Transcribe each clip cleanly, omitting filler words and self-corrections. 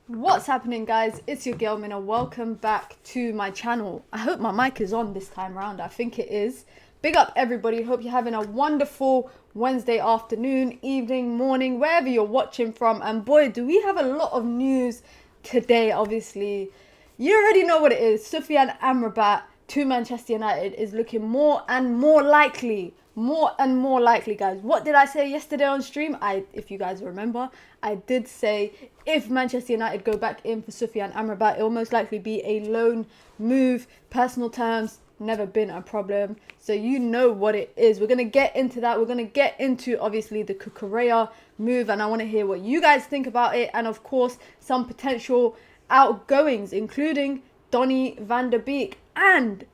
What's happening, guys? It's your girl Mina. Welcome back to my channel. I hope my mic is on this time around. I think it is. Big up everybody. Hope you're having a wonderful Wednesday afternoon, evening, morning, wherever you're watching from. And boy, do we have a lot of news today. Obviously, you already know what it is. Sofyan Amrabat to Manchester United is looking more and more likely. More and more likely, guys. What did I say yesterday on stream? If you guys remember, I did say if Manchester United go back in for Sofyan Amrabat, it will most likely be a loan move. Personal terms, never been a problem. So you know what it is. We're going to get into that. We're going to get into, obviously, the Cucurella move. And I want to hear what you guys think about it. And, of course, some potential outgoings, including Donny van der Beek. And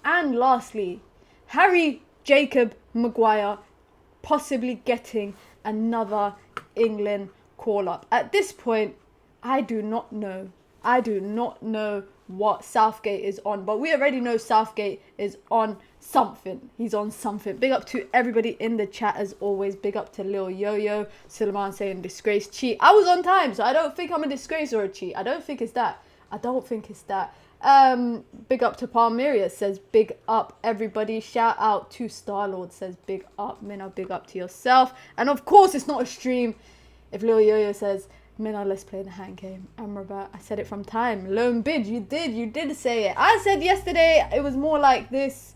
lastly, Harry Jacob Maguire possibly getting another England call-up. At this point, I do not know. I do not know what Southgate is on, but we already know Southgate is on something. He's on something. Big up to everybody in the chat as always. Big up to Lil Yo-Yo. Suleiman saying disgrace, cheat. I was on time, so I don't think I'm a disgrace or a cheat. I don't think it's that. I don't think it's that. Big up to Palmyria, says big up everybody. Shout out to Starlord, says big up. Minna, big up to yourself. And of course it's not a stream if Lil Yo-Yo says, Minna, let's play the hand game. Amrabat, I said it from time. Lone bid, you did say it. I said yesterday it was more like this.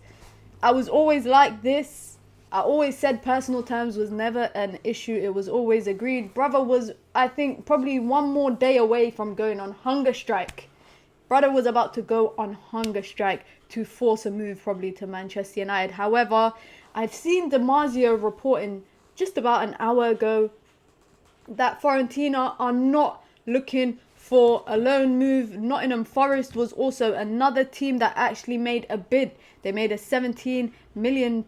I was always like this. I always said personal terms was never an issue. It was always agreed. Brother was, I think, probably one more day away from going on hunger strike. Brother was about to go on hunger strike to force a move probably to Manchester United. However, I've seen Damasio reporting just about an hour ago that Fiorentina are not looking for a loan move. Nottingham Forest was also another team that actually made a bid. They made a £17 million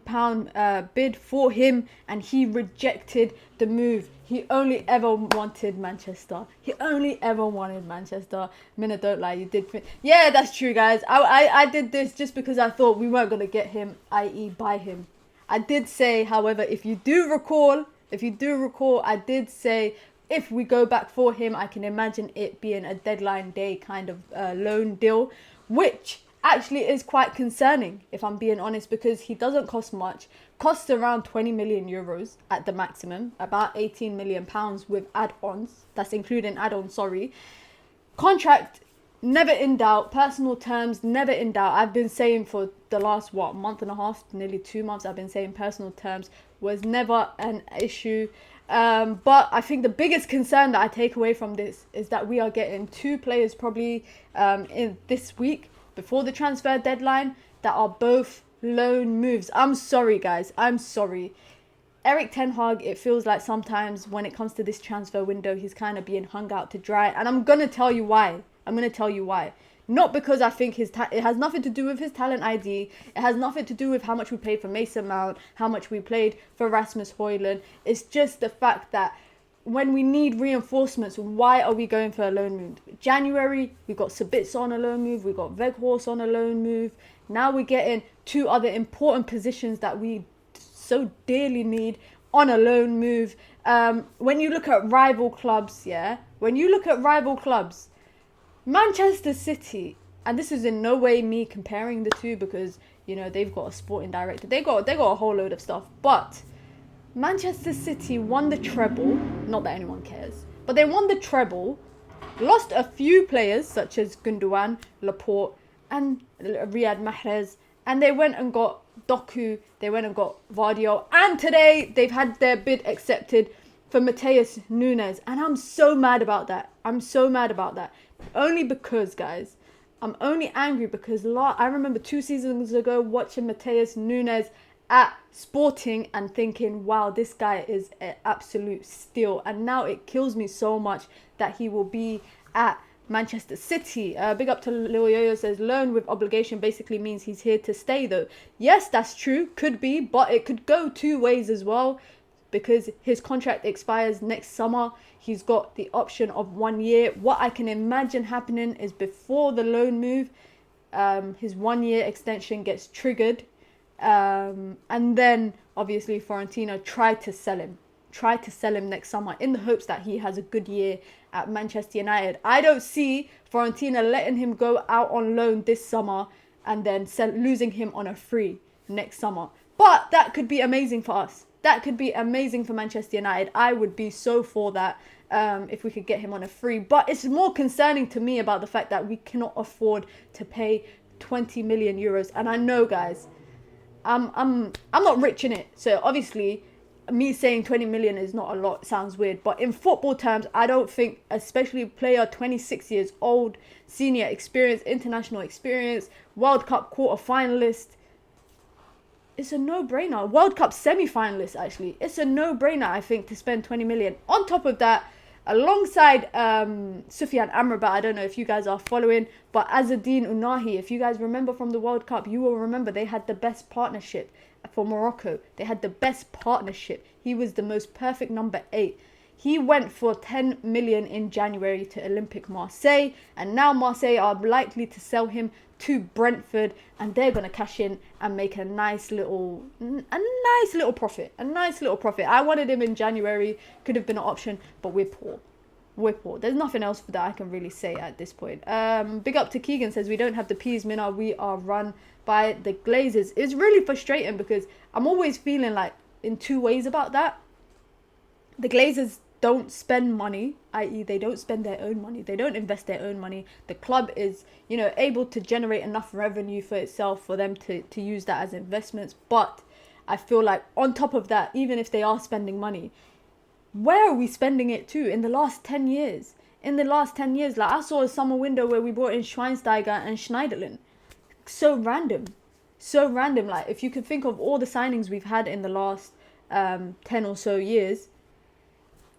bid for him and he rejected the move. He only ever wanted Manchester. He only ever wanted Manchester. Minna, don't lie, you did. Yeah, that's true, guys. I did this just because I thought we weren't going to get him, i.e. buy him. I did say, however, if you do recall, I did say if we go back for him, I can imagine it being a deadline day kind of loan deal, which actually is quite concerning, if I'm being honest, because he doesn't cost much. Costs around 20 million euros at the maximum, about 18 million pounds with add-ons. That's including add-ons, sorry. Contract, never in doubt. Personal terms, never in doubt. I've been saying for the last, month and a half, nearly 2 months, I've been saying personal terms was never an issue. But I think the biggest concern that I take away from this is that we are getting two players probably in this week before the transfer deadline that are both loan moves. I'm sorry, guys. I'm sorry. Erik Ten Hag, it feels like sometimes when it comes to this transfer window, he's kind of being hung out to dry. And I'm going to tell you why. Not because I think it has nothing to do with his talent ID. It has nothing to do with how much we paid for Mason Mount, how much we played for Rasmus Højlund. It's just the fact that when we need reinforcements, why are we going for a loan move? January, we got Sabitzer on a loan move. We got Weghorst on a loan move. Now we're getting two other important positions that we so dearly need on a loan move. When you look at rival clubs, Manchester City, and this is in no way me comparing the two because, you know, they've got a sporting director. They got a whole load of stuff. But Manchester City won the treble. Not that anyone cares. But they won the treble. Lost a few players such as Gundogan, Laporte and Riyad Mahrez. And they went and got Doku. They went and got Vardio. And today they've had their bid accepted for Mateus Nunes. And I'm so mad about that. Only because, guys, I'm only angry because I remember 2 seasons ago watching Mateus Nunes at Sporting and thinking, wow, this guy is an absolute steal. And now it kills me so much that he will be at Manchester City. Big up to Lil Yo-Yo, says loan with obligation basically means he's here to stay though. Yes, that's true. Could be, but it could go two ways as well. Because his contract expires next summer. He's got the option of 1 year. What I can imagine happening is before the loan move, his 1 year extension gets triggered. And then, obviously, Fiorentina tried to sell him. try to sell him next summer in the hopes that he has a good year at Manchester United. I don't see Fiorentina letting him go out on loan this summer and then losing him on a free next summer. But that could be amazing for us. That could be amazing for Manchester United. I would be so for that if we could get him on a free. But it's more concerning to me about the fact that we cannot afford to pay 20 million euros. And I know, guys, I'm not rich in it. So obviously, me saying 20 million is not a lot. Sounds weird. But in football terms, I don't think, especially a player 26 years old, senior experience, international experience, World Cup quarter-finalist, it's a no-brainer. World Cup semi-finalist, actually. It's a no-brainer, I think, to spend 20 million. On top of that, alongside Sofyan Amrabat, I don't know if you guys are following, but Azzedine Ounahi, if you guys remember from the World Cup, you will remember they had the best partnership for Morocco. They had the best partnership. He was the most perfect number 8. He went for 10 million in January to Olympique Marseille, and now Marseille are likely to sell him to Brentford, and they're going to cash in and make a nice little profit. I wanted him in January, could have been an option, but we're poor. There's nothing else that I can really say at this point. Big up to Keegan, says we don't have the peas, Mina. We are run by the Glazers. It's really frustrating because I'm always feeling like in two ways about that. The Glazers don't spend money, i.e. they don't spend their own money. They don't invest their own money. The club is, able to generate enough revenue for itself for them to use that as investments. But I feel like on top of that, even if they are spending money, where are we spending it to in the last 10 years? Like I saw a summer window where we brought in Schweinsteiger and Schneiderlin. So random. Like if you could think of all the signings we've had in the last 10 or so years,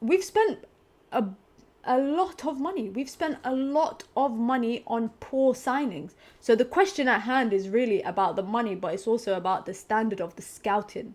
we've spent a lot of money. We've spent a lot of money on poor signings. So the question at hand is really about the money, but it's also about the standard of the scouting.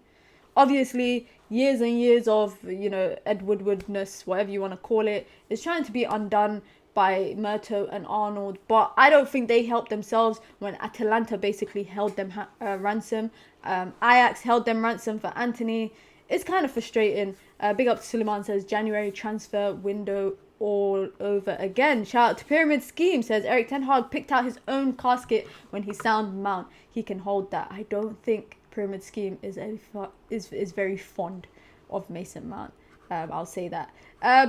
Obviously, years and years of, Ed Woodwardness, whatever you want to call it, is trying to be undone by Murto and Arnold. But I don't think they helped themselves when Atalanta basically held them ransom. Ajax held them ransom for Anthony. It's kind of frustrating. Big up to Suleiman, says January transfer window all over again. Shout out to Pyramid Scheme, says Eric Ten Hag picked out his own casket when he sound Mount. He can hold that. I don't think Pyramid Scheme is very fond of Mason Mount. I'll say that.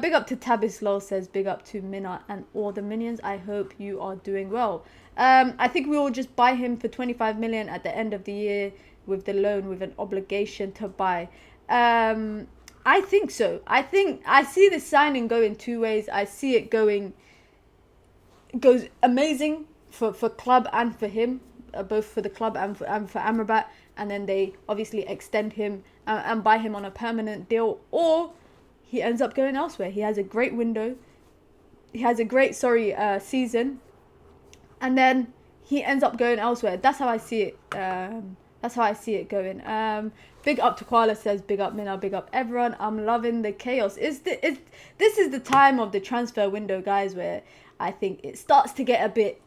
Big up to Tabislaw, says big up to Mina and all the minions. I hope you are doing well. I think we will just buy him for 25 million at the end of the year with the loan with an obligation to buy. I think so. I see this signing going two ways. I see it goes amazing for club and for him, both for the club and for Amrabat, and then they obviously extend him and buy him on a permanent deal, or he ends up going elsewhere. He has a great window. He has a great season, and then he ends up going elsewhere. That's how I see it. That's how I see it going. Big up to Koala, says big up Mina, big up everyone. I'm loving the chaos. This is the time of the transfer window, guys, where I think it starts to get a bit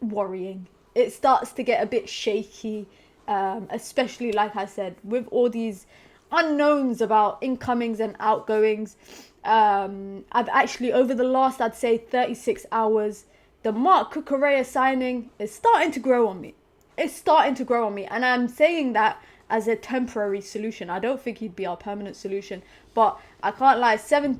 worrying. It starts to get a bit shaky, especially, like I said, with all these unknowns about incomings and outgoings. I've actually, over the last, I'd say 36 hours, the Marc Cucurella signing is starting to grow on me. And I'm saying that as a temporary solution. I don't think he'd be our permanent solution, but I can't lie, 7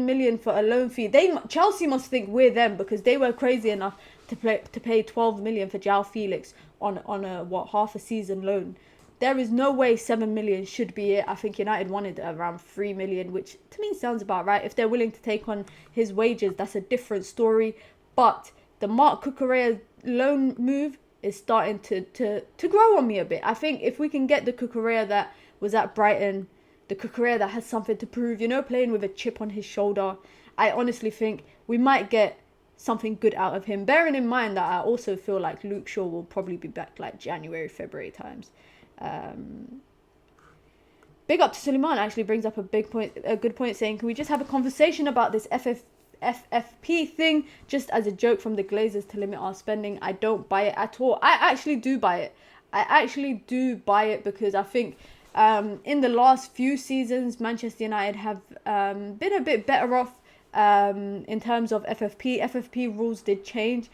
million for a loan fee. Chelsea must think we're them, because they were crazy enough to pay 12 million for João Felix on a half a season loan. There is no way 7 million should be it. I think United wanted around 3 million, which to me sounds about right. If they're willing to take on his wages, that's a different story. But the Marc Cucurella loan move is starting to grow on me a bit. I think if we can get the Cucurella that was at Brighton, the Cucurella that has something to prove, playing with a chip on his shoulder, I honestly think we might get something good out of him. Bearing in mind that I also feel like Luke Shaw will probably be back like January, February times. Big up to Suleiman actually brings up a good point, saying, can we just have a conversation about this FFP thing just as a joke from the Glazers to limit our spending? I don't buy it at all. I actually do buy it. Because I think In the last few seasons, Manchester United have been a bit better off in terms of FFP. FFP rules did change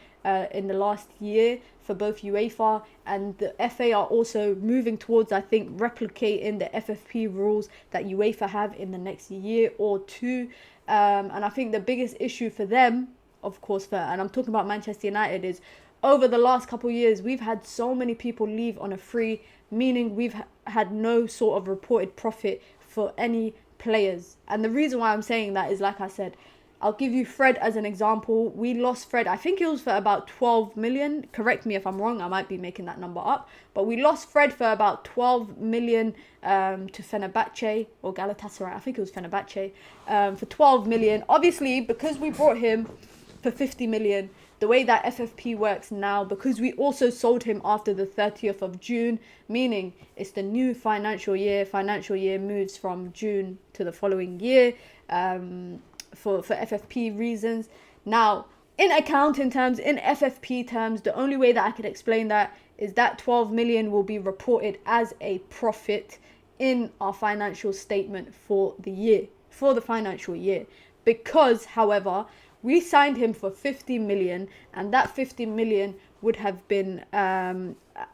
in the last year for both UEFA and the FA are also moving towards, I think, replicating the FFP rules that UEFA have in the next year or two. And I think the biggest issue for them, of course, and I'm talking about Manchester United, is over the last couple of years, we've had so many people leave on a free, meaning we've had no sort of reported profit for any players. And the reason why I'm saying that is, like I said, I'll give you Fred as an example. We lost Fred, I think it was for about 12 million. Correct me if I'm wrong, I might be making that number up. But we lost Fred for about 12 million to Fenerbahce or Galatasaray. I think it was Fenerbahce for 12 million. Obviously, because we brought him for 50 million, the way that FFP works now, because we also sold him after the 30th of June, meaning it's the new financial year. Financial year moves from June to the following year. For FFP reasons. Now, in accounting terms, in FFP terms, the only way that I could explain that is that 12 million will be reported as a profit in our financial statement for the year, for the financial year. Because, however, we signed him for 50 million and that 50 million would have been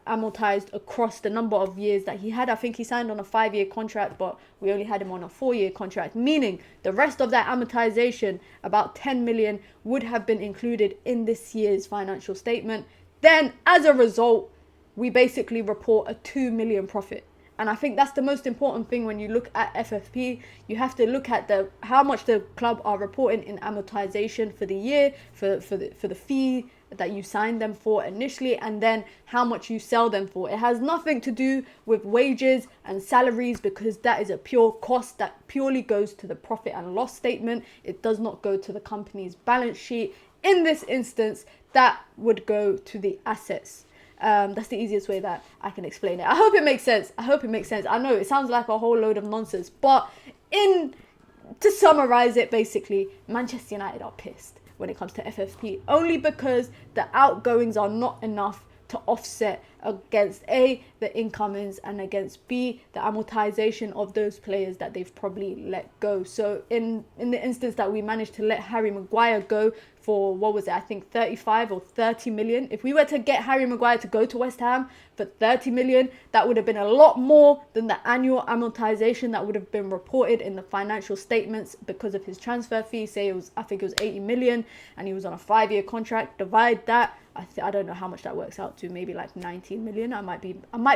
amortized across the number of years that he had. I think he signed on a 5-year contract, but we only had him on a 4-year contract, meaning the rest of that amortization, about 10 million, would have been included in this year's financial statement. Then, as a result, we basically report a 2 million profit. And I think that's the most important thing when you look at FFP. You have to look at how much the club are reporting in amortization for the year, for the fee that you signed them for initially, and then how much you sell them for. It has nothing to do with wages and salaries, because that is a pure cost that purely goes to the profit and loss statement. It does not go to the company's balance sheet. In this instance, that would go to the assets. That's the easiest way that I can explain it. I hope it makes sense. I know it sounds like a whole load of nonsense, but to summarize it, basically, Manchester United are pissed when it comes to FFP, only because the outgoings are not enough to offset against A, the incomings, and against B, the amortization of those players that they've probably let go. So in the instance that we managed to let Harry Maguire go for, what was it, I think 35 or 30 million. If we were to get Harry Maguire to go to West Ham for 30 million, that would have been a lot more than the annual amortization that would have been reported in the financial statements because of his transfer fee. Say I think it was 80 million and he was on a 5-year contract. Divide that, I don't know how much that works out to, maybe like 19 million. I might be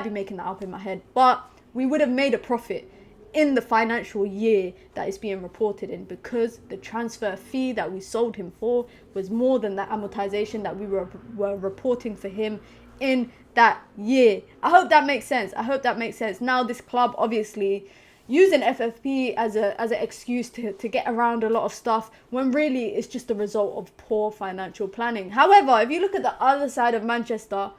making that up in my head, but we would have made a profit in the financial year that is being reported in, because the transfer fee that we sold him for was more than the amortization that we were reporting for him in that year. I hope that makes sense. Now, this club obviously using FFP as an excuse to get around a lot of stuff, when really it's just a result of poor financial planning. However, if you look at the other side of Manchester,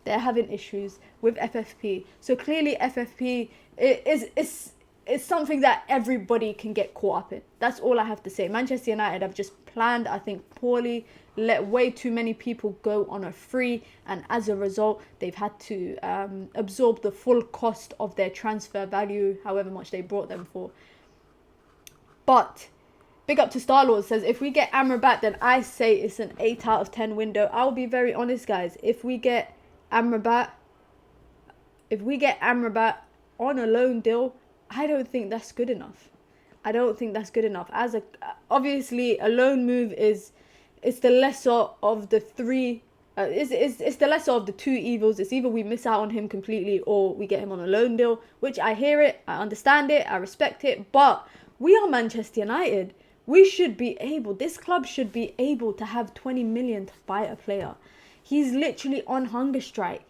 they're having issues with FFP. So clearly FFP is something that everybody can get caught up in. That's all I have to say. Manchester United have just planned, I think, poorly, let way too many people go on a free, and as a result, they've had to absorb the full cost of their transfer value, however much they brought them for. But big up to Starlord says, if we get Amrabat, then I say it's an 8 out of 10 window. I'll be very honest, guys. If we get Amrabat on a loan deal, I don't think that's good enough. Obviously, a loan move it's the lesser of the three. It's the lesser of the two evils. It's either we miss out on him completely or we get him on a loan deal, which I hear it, I understand it, I respect it. But we are Manchester United. This club should be able to have 20 million to buy a player. He's literally on hunger strike.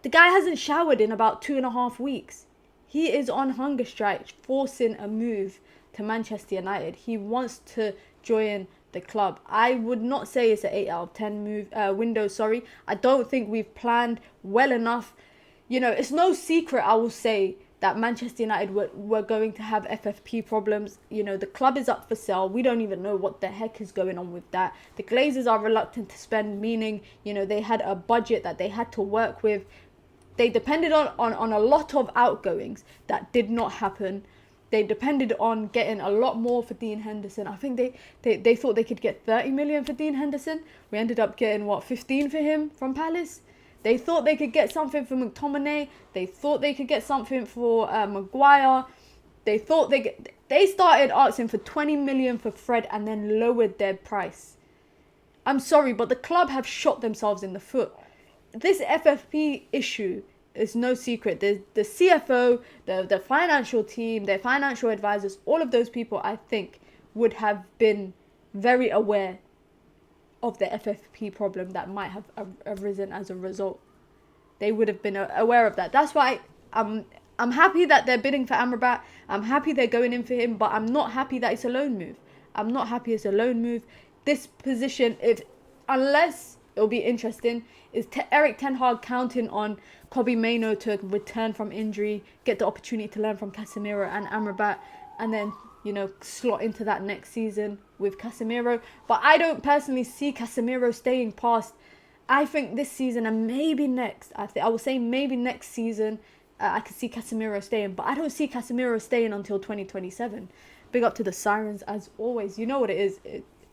The guy hasn't showered in about 2.5 weeks. He is on hunger strike, forcing a move to Manchester United. He wants to join the club. I would not say it's an 8 out of 10 window. I don't think we've planned well enough. You know, it's no secret, I will say, that Manchester United were going to have FFP problems. You know, the club is up for sale. We don't even know what the heck is going on with that. The Glazers are reluctant to spend, meaning, you know, they had a budget that they had to work with. They depended on a lot of outgoings that did not happen. They depended on getting a lot more for Dean Henderson. I think they thought they could get 30 million for Dean Henderson. We ended up getting, 15 for him from Palace. They thought they could get something for McTominay. They thought they could get something for Maguire. They thought they started asking for 20 million for Fred and then lowered their price. I'm sorry, but the club have shot themselves in the foot. This FFP issue is no secret. The CFO, the financial team, their financial advisors, all of those people, I think, would have been very aware of the FFP problem that might have arisen as a result. They would have been aware of that. That's why I'm happy that they're bidding for Amrabat. I'm happy they're going in for him, but I'm not happy that it's a loan move. I'm not happy it's a loan move. This position, unless it'll be interesting, is Eric Ten Hag counting on Kobbie Mainoo to return from injury, get the opportunity to learn from Casemiro and Amrabat, and then, slot into that next season with Casemiro. But I don't personally see Casemiro staying past, I think this season and maybe next. I will say maybe next season I could see Casemiro staying, but I don't see Casemiro staying until 2027. Big up to the Sirens as always. You know what it is.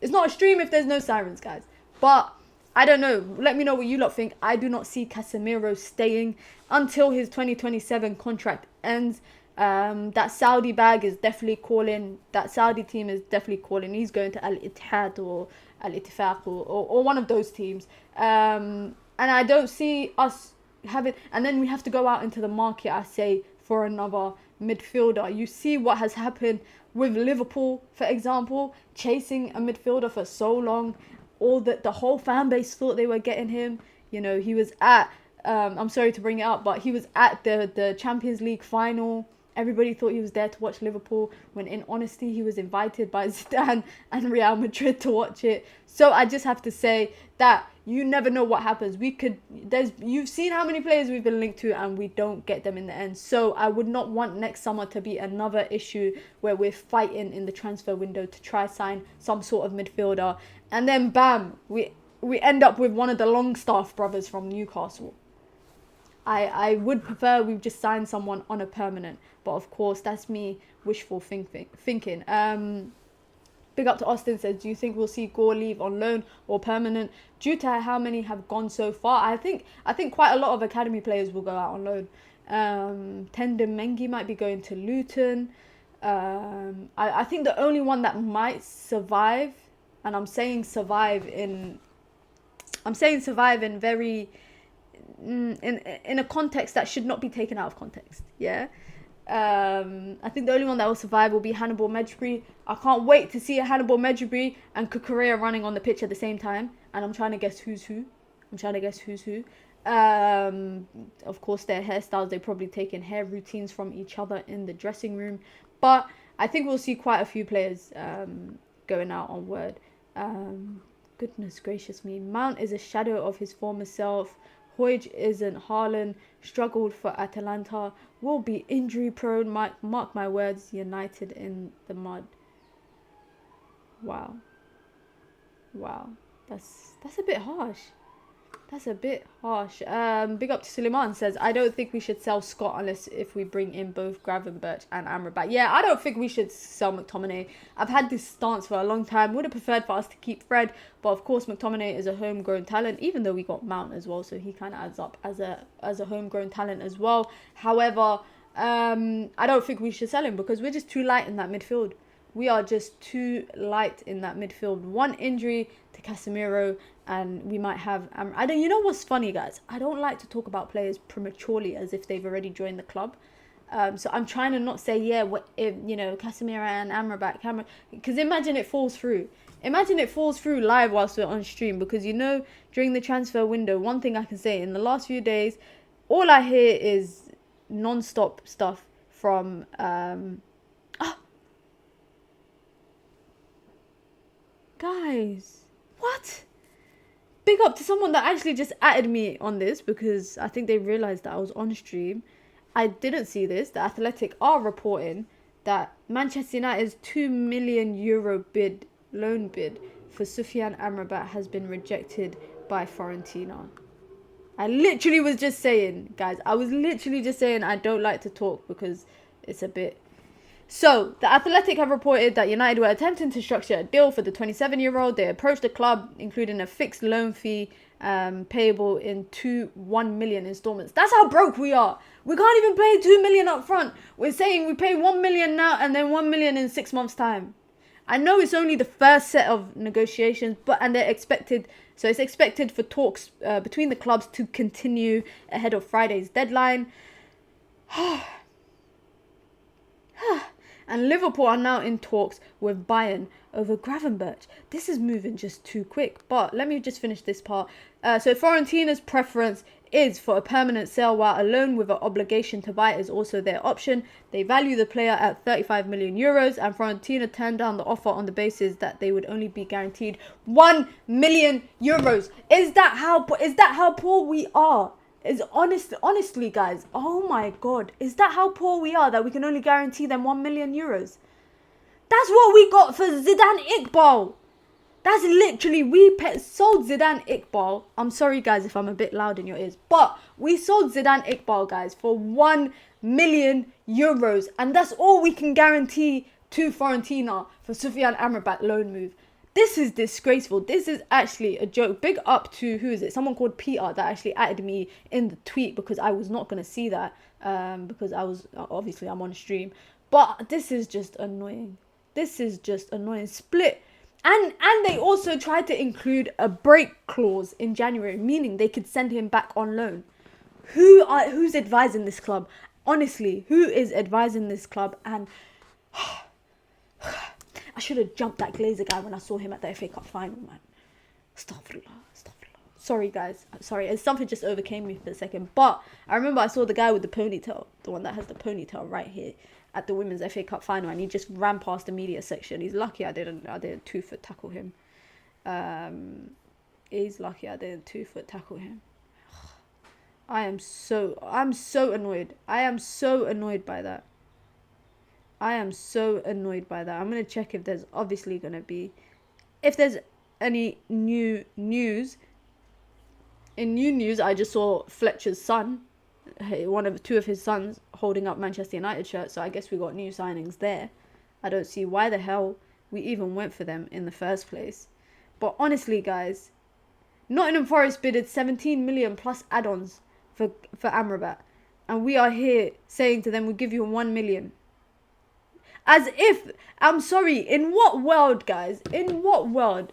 It's not a stream if there's no Sirens, guys. But I don't know. Let me know what you lot think. I do not see Casemiro staying until his 2027 contract ends. That Saudi bag is definitely calling. That Saudi team is definitely calling. He's going to Al Ittihad or Al Ittifaq or one of those teams. And I don't see us having. And then we have to go out into the market, I say, for another midfielder. You see what has happened with Liverpool, for example, chasing a midfielder for so long. The whole fan base thought they were getting him. He was at. I'm sorry to bring it up, but he was at the Champions League final. Everybody thought he was there to watch Liverpool, when in honesty he was invited by Zidane and Real Madrid to watch it. So I just have to say that you never know what happens. You've seen how many players we've been linked to and we don't get them in the end. So I would not want next summer to be another issue where we're fighting in the transfer window to try sign some sort of midfielder, and then bam, we end up with one of the Longstaff brothers from Newcastle. I would prefer we've just signed someone on a permanent. But of course, that's me wishful thinking. Big up to Austin says, do you think we'll see Gore leave on loan or permanent? Due to how many have gone so far, I think quite a lot of academy players will go out on loan. Tendon Mengi might be going to Luton. I think the only one that might survive, and I'm saying survive in very in a context that should not be taken out of context. Yeah. I think the only one that will survive will be Hannibal Mejbri. I can't wait to see a Hannibal Mejbri and Cucurella running on the pitch at the same time. And I'm trying to guess who's who. Of course, their hairstyles, they're probably taking hair routines from each other in the dressing room. But I think we'll see quite a few players going out on word. Goodness gracious me. Mount is a shadow of his former self. Hoyge isn't. Haaland struggled for Atalanta. Will be injury prone. Mark my words. United in the mud. Wow. That's a bit harsh. Big up to Suleiman says, I don't think we should sell Scott unless if we bring in both Gravenberch and Amrabat. Yeah, I don't think we should sell McTominay. I've had this stance for a long time. Would have preferred for us to keep Fred, but of course McTominay is a homegrown talent, even though we got Mount as well, so he kind of adds up as a homegrown talent as well. However, I don't think we should sell him because we're just too light in that midfield. We are just too light in that midfield. One injury to Casemiro and we might have... you know what's funny, guys? I don't like to talk about players prematurely as if they've already joined the club. So I'm trying to not say, Casemiro and Amrabat. Because imagine it falls through. Imagine it falls through live whilst we're on stream. Because, during the transfer window, one thing I can say, in the last few days, all I hear is non-stop stuff from... Guys, what? Big up to someone that actually just added me on this because I think they realised that I was on stream. I didn't see this. The Athletic are reporting that Manchester United's €2 million loan bid for Sofyan Amrabat has been rejected by Fiorentina. I literally was just saying, guys, I was literally just saying I don't like to talk because it's a bit... So, The Athletic have reported that United were attempting to structure a deal for the 27-year-old. They approached the club, including a fixed loan fee payable in 1 million installments. That's how broke we are. We can't even pay 2 million up front. We're saying we pay 1 million now and then 1 million in 6 months' time. I know it's only the first set of negotiations, and they're expected... So it's expected for talks between the clubs to continue ahead of Friday's deadline. And Liverpool are now in talks with Bayern over Gravenberch. This is moving just too quick. But let me just finish this part. So Fiorentina's preference is for a permanent sale, while a loan with an obligation to buy is also their option. They value the player at 35 million euros, and Fiorentina turned down the offer on the basis that they would only be guaranteed 1 million euros. Is that how poor we are? Honestly, guys, oh my god, is that how poor we are that we can only guarantee them 1 million euros? That's what we got for Zidane Iqbal. That's literally, sold Zidane Iqbal. I'm sorry, guys, if I'm a bit loud in your ears, but we sold Zidane Iqbal, guys, for 1 million euros, and that's all we can guarantee to Fiorentina for Sofyan Amrabat loan move. This is disgraceful. This is actually a joke. Big up to, who is it? Someone called Peter that actually added me in the tweet, because I was not going to see that because obviously I'm on stream. But this is just annoying. This is just annoying. Split. And they also tried to include a break clause in January, meaning they could send him back on loan. Who's advising this club? Honestly, who is advising this club? And... I should have jumped that Glazer guy when I saw him at the FA Cup final, man. Astaghfirullah. Sorry, guys. Sorry, something just overcame me for a second. But I remember I saw the guy with the ponytail, the one that has the ponytail right here, at the Women's FA Cup final, and he just ran past the media section. He's lucky I didn't 2-foot tackle him. He's lucky I didn't 2-foot tackle him. I'm so annoyed. I am so annoyed by that. I'm going to check if there's obviously going to be... If there's any new news. In new news, I just saw Fletcher's son, two of his sons, holding up Manchester United shirts. So I guess we got new signings there. I don't see why the hell we even went for them in the first place. But honestly, guys, Nottingham Forest bidded 17 million plus add-ons for Amrabat. And we are here saying to them, we'll give you 1 million. As if, I'm sorry, in what world, guys? In what world,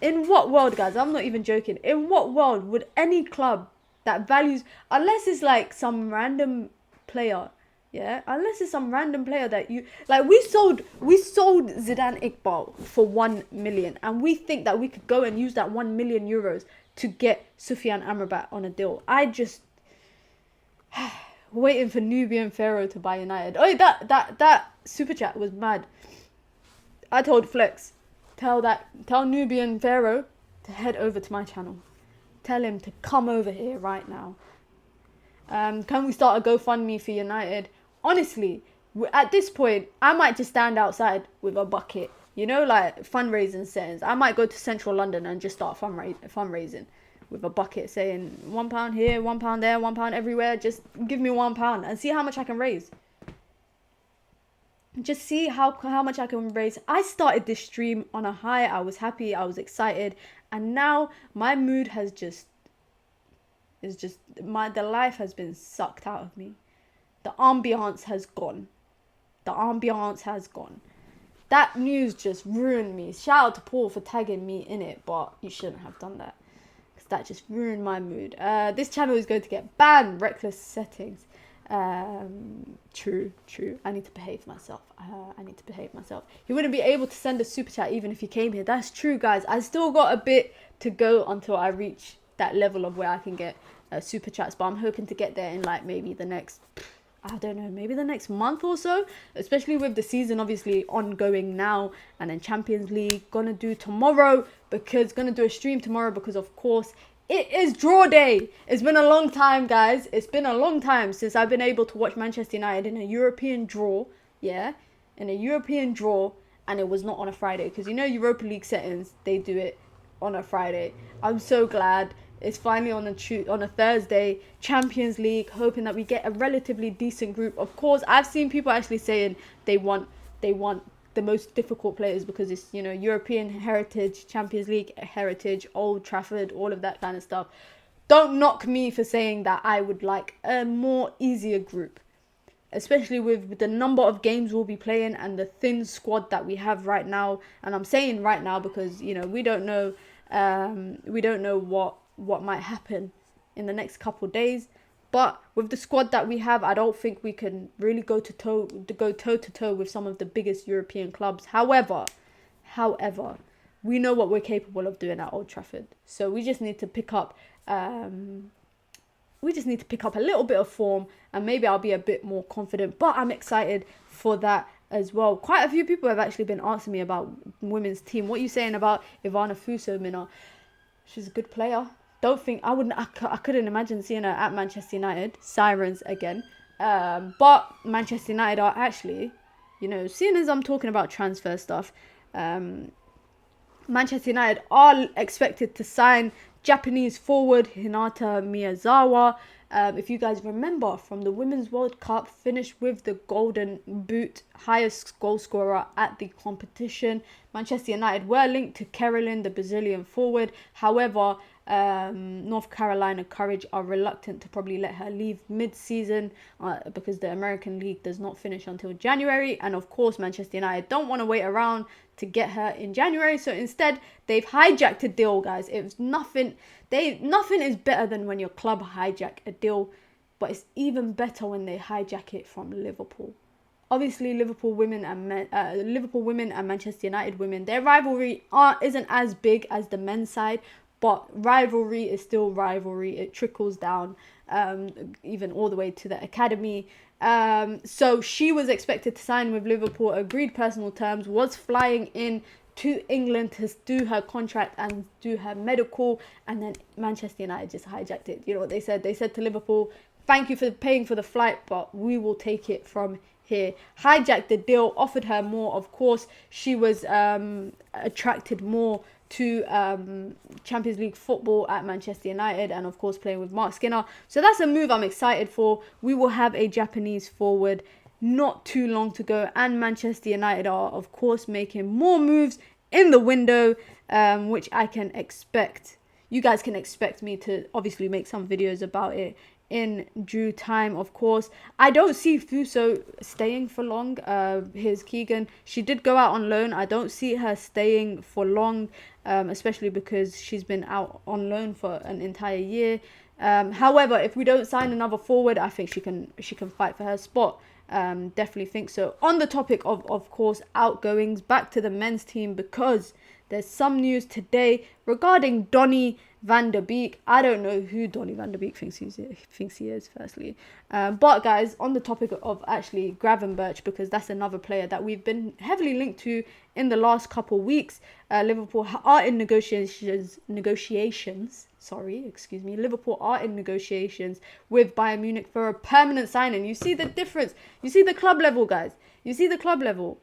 guys? I'm not even joking. In what world would any club that values, unless it's like some random player, yeah? Unless it's some random player that you, like, we sold Zidane Iqbal for 1 million, and we think that we could go and use that 1 million euros to get Sofyan Amrabat on a deal. I just... waiting for Nubian Pharaoh to buy United. Oh, that super chat was mad. I told Flex, tell Nubian Pharaoh to head over to my channel. Tell him to come over here right now. Can we start a GoFundMe for United? Honestly, at this point, I might just stand outside with a bucket. You know, like fundraising settings. I might go to central London and just start fundraising. With a bucket saying £1 here, £1 there, £1 everywhere. Just give me £1 and see how much I can raise. Just see how much I can raise. I started this stream on a high. I was happy. I was excited. And now my mood has the life has been sucked out of me. The ambiance has gone. That news just ruined me. Shout out to Paul for tagging me in it, but you shouldn't have done that. That just ruined my mood. This channel is going to get banned. Reckless settings. True. I need to behave myself. You wouldn't be able to send a super chat even if you came here. That's true, guys. I still got a bit to go until I reach that level of where I can get super chats. But I'm hoping to get there in like maybe the next... I don't know, maybe the next month or so, especially with the season obviously ongoing now, and then Champions League gonna do a stream tomorrow because of course it is draw day. It's been a long time, guys. It's been a long time since I've been able to watch Manchester United in a European draw, and it was not on a Friday, because you know Europa League settings, they do it on a Friday. I'm so glad It's finally on a Thursday. Champions League, hoping that we get a relatively decent group. Of course, I've seen people actually saying they want the most difficult players because it's, you know, European heritage, Champions League heritage, Old Trafford, all of that kind of stuff. Don't knock me for saying that I would like a more easier group, especially with the number of games we'll be playing and the thin squad that we have right now. And I'm saying right now because, you know, we don't know what might happen in the next couple of days. But with the squad that we have, I don't think we can really go toe to toe with some of the biggest European clubs. However, we know what we're capable of doing at Old Trafford. So we just need to pick up a little bit of form, and maybe I'll be a bit more confident. But I'm excited for that as well. Quite a few people have actually been asking me about women's team. What are you saying about Ivana Fuso, Mina? She's a good player. I couldn't imagine seeing her at Manchester United. Sirens again. But Manchester United are actually, you know, seeing as I'm talking about transfer stuff, Manchester United are expected to sign Japanese forward Hinata Miyazawa. If you guys remember from the Women's World Cup, finished with the Golden Boot, highest goal scorer at the competition. Manchester United were linked to Carolyn, the Brazilian forward. However, North Carolina Courage are reluctant to probably let her leave mid-season because the American League does not finish until January. And of course, Manchester United don't want to wait around to get her in January. So instead, they've hijacked a deal, guys. It was nothing. Nothing is better than when your club hijack a deal, but it's even better when they hijack it from Liverpool. Obviously, Liverpool women and Manchester United women, their rivalry isn't as big as the men's side, but rivalry is still rivalry. It trickles down, even all the way to the academy. So she was expected to sign with Liverpool, agreed personal terms, was flying in to England to do her contract and do her medical, and then Manchester United just hijacked it. You know what they said? They said to Liverpool, thank you for paying for the flight, but we will take it from here. Hijacked the deal, offered her more. Of course, she was attracted more to Champions League football at Manchester United, and of course playing with Marc. So that's a move I'm excited for. We will have a Japanese forward not too long to go, and Manchester United are of course making more moves in the window, which I can expect. You guys can expect me to obviously make some videos about it in due time. Of course, I don't see Fuso staying for long. Here's Keegan. She did go out on loan. I don't see her staying for long, especially because she's been out on loan for an entire year. However, if we don't sign another forward, I think she can fight for her spot. Definitely think so. On the topic of course outgoings, back to the men's team, because there's some news today regarding Donny van der Beek. I don't know who Donny van der Beek thinks he is, firstly. But guys, on the topic of actually Gravenberch, because that's another player that we've been heavily linked to in the last couple weeks. Liverpool are in negotiations. Liverpool are in negotiations with Bayern Munich for a permanent signing. You see the difference. You see the club level, guys. You see the club level.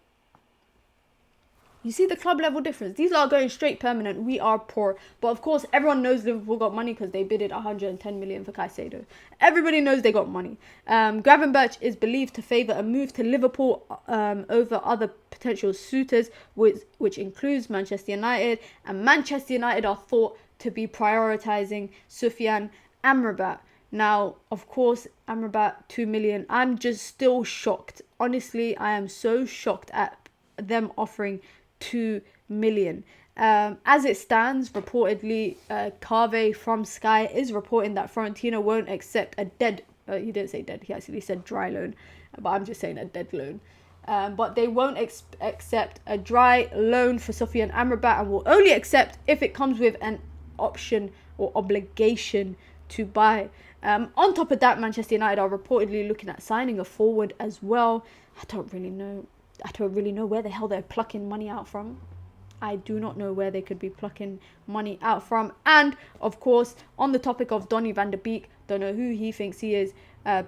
You see the club level difference. These are going straight permanent. We are poor. But of course, everyone knows Liverpool got money because they bidded 110 million for Caicedo. Everybody knows they got money. Gravenberch is believed to favour a move to Liverpool over other potential suitors, which includes Manchester United. And Manchester United are thought to be prioritising Sofyan Amrabat. Now, of course, Amrabat, 2 million. I'm just still shocked. Honestly, I am so shocked at them offering 2 million. As it stands, reportedly, Carve from Sky is reporting that Fiorentina won't accept a dead, he didn't say dead, he actually said dry loan, but I'm just saying a dead loan. But they won't accept a dry loan for Sofyan Amrabat, and will only accept if it comes with an option or obligation to buy. On top of that, Manchester United are reportedly looking at signing a forward as well. I don't really know where the hell they're plucking money out from. I do not know where they could be plucking money out from. And, of course, on the topic of Donny van der Beek, don't know who he thinks he is,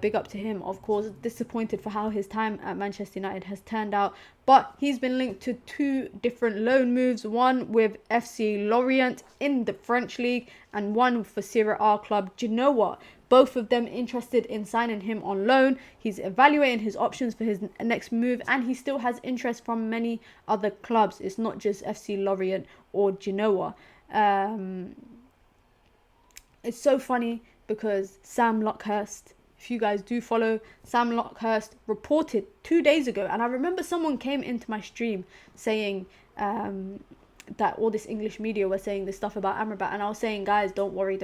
Big up to him, of course. Disappointed for how his time at Manchester United has turned out. But he's been linked to 2 different loan moves. One with FC Lorient in the French league and one for Serie A club Genoa. Both of them interested in signing him on loan. He's evaluating his options for his next move, and he still has interest from many other clubs. It's not just FC Lorient or Genoa. It's so funny because Sam Lockhurst, if you guys do follow, Sam Lockhurst reported 2 days ago, and I remember someone came into my stream saying that all this English media were saying this stuff about Amrabat, and I was saying, guys, don't worry.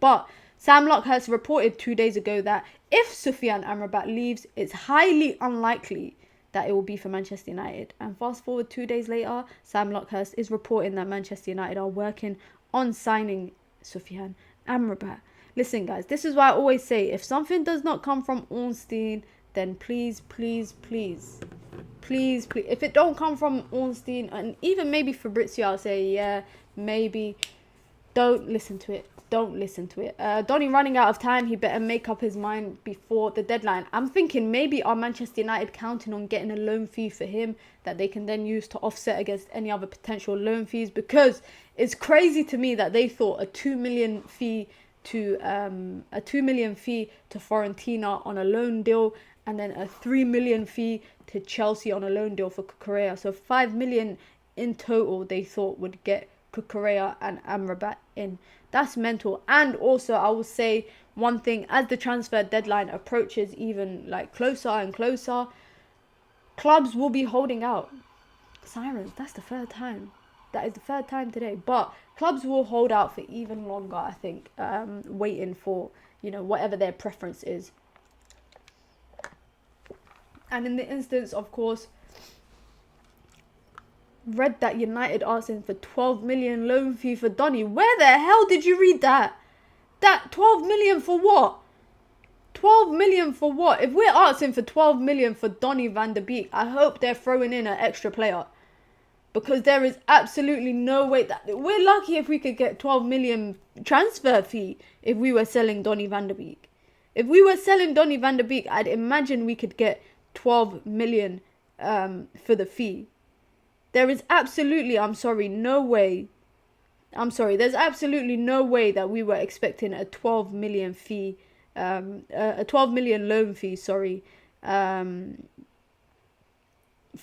But Sam Lockhurst reported 2 days ago that if Sofyan Amrabat leaves, it's highly unlikely that it will be for Manchester United. And fast forward 2 days later, Sam Lockhurst is reporting that Manchester United are working on signing Sofyan Amrabat. Listen, guys, this is why I always say, if something does not come from Ornstein, then please, if it don't come from Ornstein, and even maybe Fabrizio, I'll say, yeah, maybe, don't listen to it. Donny running out of time. He better make up his mind before the deadline. I'm thinking, maybe are Manchester United counting on getting a loan fee for him that they can then use to offset against any other potential loan fees? Because it's crazy to me that they thought a 2 million fee to Fiorentina on a loan deal, and then a 3 million fee to Chelsea on a loan deal for Cucurella. So 5 million in total they thought would get Cucurella and Amrabat in. That's mental. And also, I will say one thing, as the transfer deadline approaches even like closer and closer, clubs will be holding out. Sirens, that's the third time. That is the third time today. But clubs will hold out for even longer, I think, waiting for, whatever their preference is. And in the instance, of course, read that United asking for 12 million loan fee for Donny. Where the hell did you read that? That 12 million for what? 12 million for what? If we're asking for 12 million for Donny van der Beek, I hope they're throwing in an extra player. Because there is absolutely no way that we're lucky if we could get 12 million transfer fee if we were selling Donny van der Beek. If we were selling Donny van der Beek, I'd imagine we could get 12 million for the fee. There is absolutely, there's absolutely no way that we were expecting a 12 million fee, a 12 million loan fee, for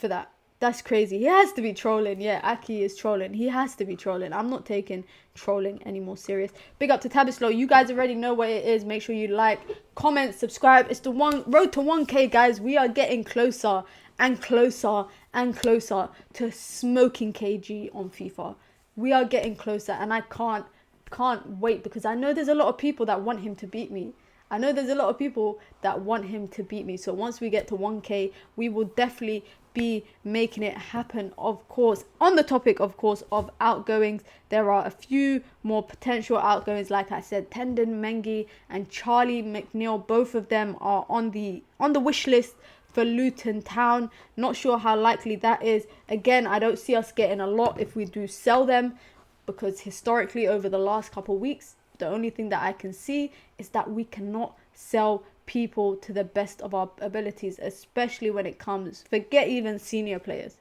that. That's crazy. He has to be trolling. Yeah, Aki is trolling. He has to be trolling. I'm not taking trolling any more serious. Big up to Tabislo. You guys already know what it is. Make sure you like, comment, subscribe. It's the road to 1K, guys. We are getting closer and closer and closer to smoking KG on FIFA. We are getting closer, and I can't wait, because I know there's a lot of people that want him to beat me. So once we get to 1K, we will definitely be making it happen, of course. On the topic, of course, of outgoings, there are a few more potential outgoings. Like I said, Tendon Mengi and Charlie McNeil, both of them are on the wish list for Luton Town. Not sure how likely that is. Again, I don't see us getting a lot if we do sell them, because historically over the last couple of weeks, the only thing that I can see is that we cannot sell people to the best of our abilities, especially when it comes, forget even senior players,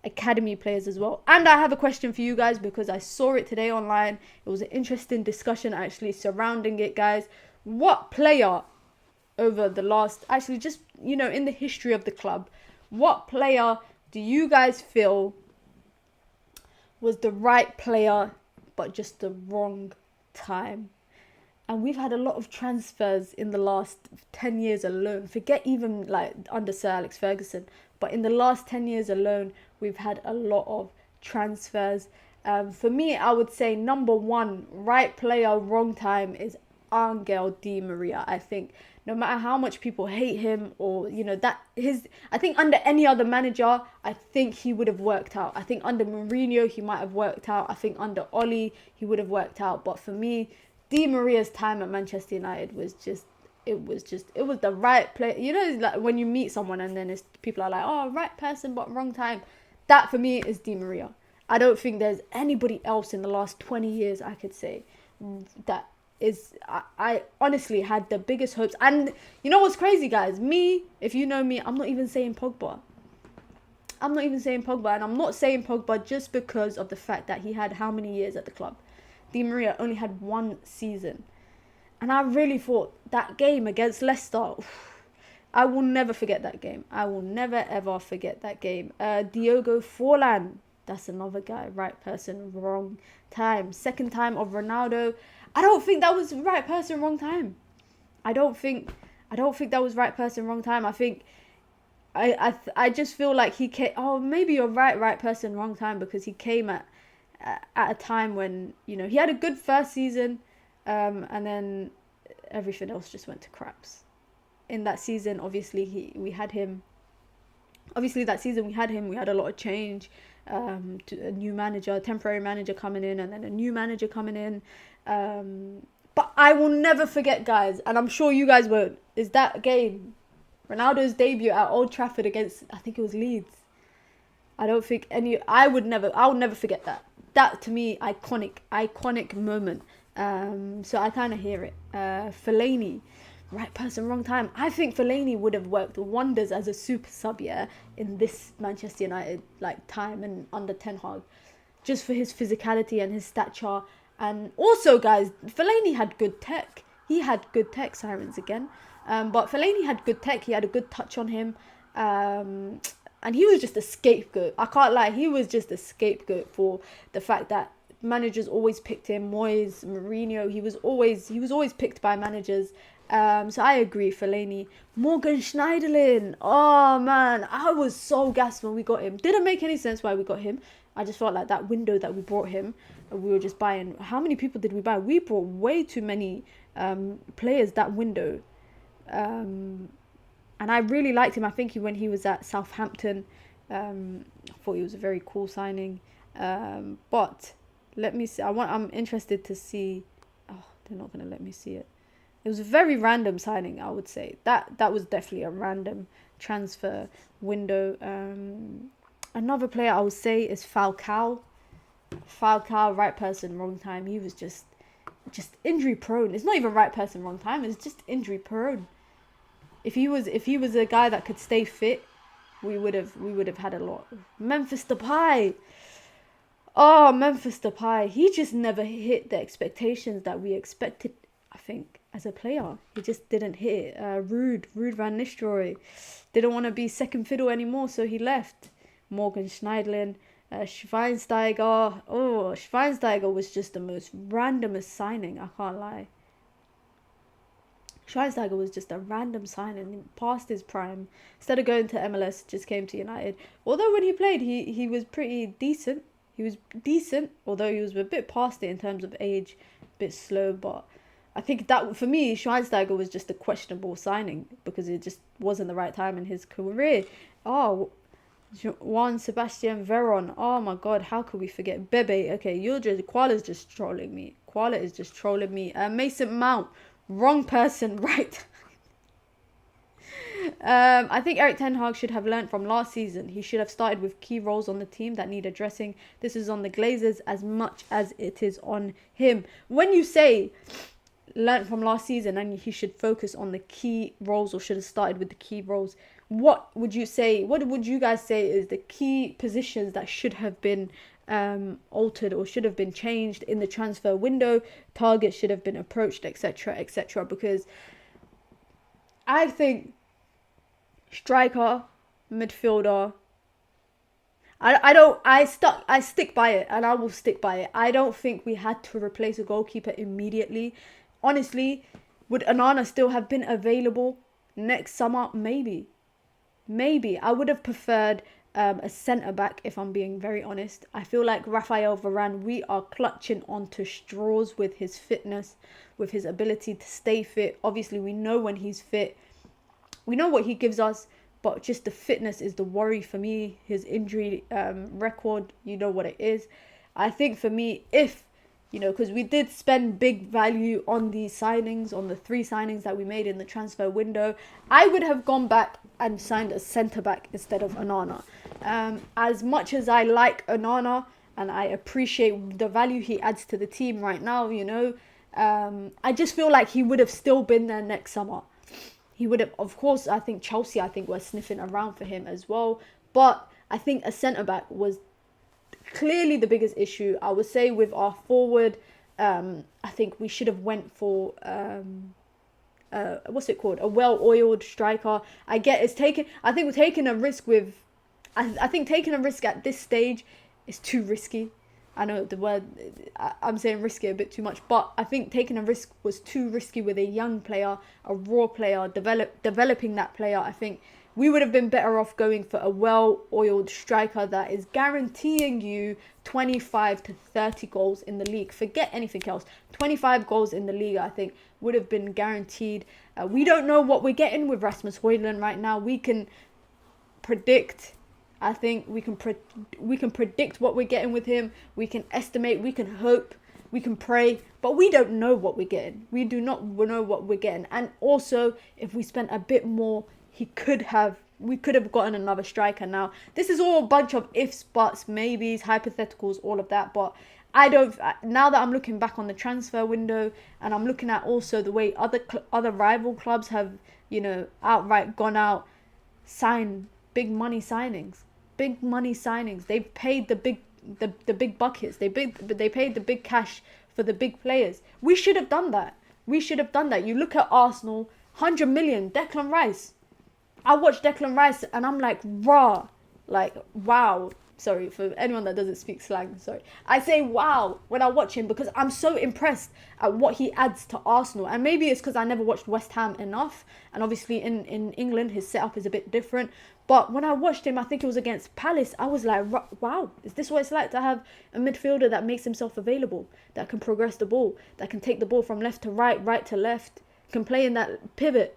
academy players as well. And I have a question for you guys, because I saw it today online. It was an interesting discussion actually surrounding it, guys. What player over the last, actually just, in the history of the club, what player do you guys feel was the right player but just the wrong time? And we've had a lot of transfers in the last 10 years alone. Forget even like under Sir Alex Ferguson. But in the last 10 years alone, we've had a lot of transfers. For me, I would say number one, right player, wrong time, is Angel Di Maria. I think no matter how much people hate him, or, I think under any other manager, I think he would have worked out. I think under Mourinho, he might have worked out. I think under Oli, he would have worked out. But for me, Di Maria's time at Manchester United was it was the right play. Like when you meet someone and then people are like, oh, right person but wrong time. That for me is Di Maria. I don't think there's anybody else in the last 20 years I could say that I honestly had the biggest hopes. And you know what's crazy, guys? Me, if you know me, I'm not even saying Pogba. I'm not even saying Pogba, and I'm not saying Pogba just because of the fact that he had how many years at the club. Di Maria only had 1 season. And I really thought that game against Leicester, I will never forget that game. I will never ever forget that game. Diogo Forlan, that's another guy. Right person, wrong time. Second time of Ronaldo. I don't think that was right person, wrong time. I don't think that was right person, wrong time. I think I just feel like he came. Oh, maybe you're right person, wrong time, because he came at a time when, you know, he had a good first season, and then everything else just went to craps. In that season, obviously we had him. Obviously that season we had him. We had a lot of change. To a new manager, temporary manager coming in, and then a new manager coming in. But I will never forget, guys, and I'm sure you guys won't, is that game. Ronaldo's debut at Old Trafford against, I think it was Leeds. I would never forget that. That, to me, iconic moment. So I kind of hear it. Fellaini, right person, wrong time. I think Fellaini would have worked wonders as a super sub, yeah, in this Manchester United time and under Ten Hag, just for his physicality and his stature. And also, guys, Fellaini had good tech. He had good tech. Sirens again. But Fellaini had good tech. He had a good touch on him. And he was just a scapegoat. I can't lie. He was just a scapegoat for the fact that managers always picked him. Moyes, Mourinho. He was always picked by managers. So I agree, Fellaini. Morgan Schneiderlin. Oh, man. I was so gassed when we got him. Didn't make any sense why we got him. I just felt like that window that we brought him, we were just buying. How many people did we buy? We brought way too many players that window. And I really liked him. I think when he was at Southampton, I thought he was a very cool signing. But let me see. I'm interested to see. Oh, they're not going to let me see it. It was a very random signing, I would say. That was definitely a random transfer window. Another player I would say is Falcao. Falcao, right person, wrong time. He was just injury prone. It's not even right person, wrong time. It's just injury prone. If he was a guy that could stay fit, we would have had a lot. Memphis Depay. Oh, Memphis Depay. He just never hit the expectations that we expected, I think, as a player. He just didn't hit it. Rude Van Nistelrooy didn't want to be second fiddle anymore, so he left. Morgan Schneiderlin, Schweinsteiger. Oh, Schweinsteiger was just the most randomest signing, I can't lie. Schweinsteiger was just a random signing, past his prime. Instead of going to MLS, just came to United. Although when he played, he was pretty decent. He was decent, although he was a bit past it in terms of age, a bit slow. But I think that, for me, Schweinsteiger was just a questionable signing because it just wasn't the right time in his career. Oh, Juan Sebastian Veron. Oh my God, how could we forget Bebe? Okay, Koala's just trolling me. Koala is just trolling me. Mason Mount, wrong person, right? I think Erik Ten Hag should have learnt from last season. He should have started with key roles on the team that need addressing. This is on the Glazers as much as it is on him. When you say learnt from last season and he should focus on the key roles, or should have started with the key roles, what would you say? What would you guys say is the key positions that should have been altered or should have been changed in the transfer window? Targets should have been approached, etc., etc. Because I think striker, midfielder. I stick by it, and I will stick by it. I don't think we had to replace a goalkeeper immediately. Honestly, would Onana still have been available next summer? Maybe. I would have preferred a centre-back, if I'm being very honest. I feel like Raphael Varane, we are clutching onto straws with his fitness, with his ability to stay fit. Obviously, we know when he's fit. We know what he gives us, but just the fitness is the worry for me. His injury record, you know what it is. I think for me, if, because we did spend big value on these signings, on the 3 signings that we made in the transfer window, I would have gone back and signed a centre-back instead of Onana. As much as I like Onana and I appreciate the value he adds to the team right now, I just feel like he would have still been there next summer. He would have, of course, I think Chelsea, were sniffing around for him as well. But I think a centre-back was clearly the biggest issue. I would say with our forward, I think we should have went for, what's it called? A well-oiled striker. I think we're taking a risk with, I think taking a risk at this stage is too risky. I know the word, I'm saying risky a bit too much, but I think taking a risk was too risky with a young player, a raw player, developing that player. I think we would have been better off going for a well-oiled striker that is guaranteeing you 25 to 30 goals in the league. Forget anything else. 25 goals in the league, I think, would have been guaranteed. We don't know what we're getting with Rasmus Højlund right now. We can predict. I think we can predict what we're getting with him. We can estimate, we can hope, we can pray, but we don't know what we're getting. We do not know what we're getting. And also, if we spent a bit more, we could have gotten another striker. Now, this is all a bunch of ifs, buts, maybes, hypotheticals, all of that. But now that I'm looking back on the transfer window, and I'm looking at also the way other rival clubs have, outright gone out, signed big money signings. They've paid the big buckets. They paid the big cash for the big players. We should have done that. You look at Arsenal, 100 million, Declan Rice. I watched Declan Rice and I'm like, raw. Like, wow. Sorry, for anyone that doesn't speak slang, sorry. I say wow when I watch him because I'm so impressed at what he adds to Arsenal. And maybe it's because I never watched West Ham enough. And obviously in England, his setup is a bit different. But when I watched him, I think it was against Palace, I was like, wow, is this what it's like to have a midfielder that makes himself available, that can progress the ball, that can take the ball from left to right, right to left, can play in that pivot.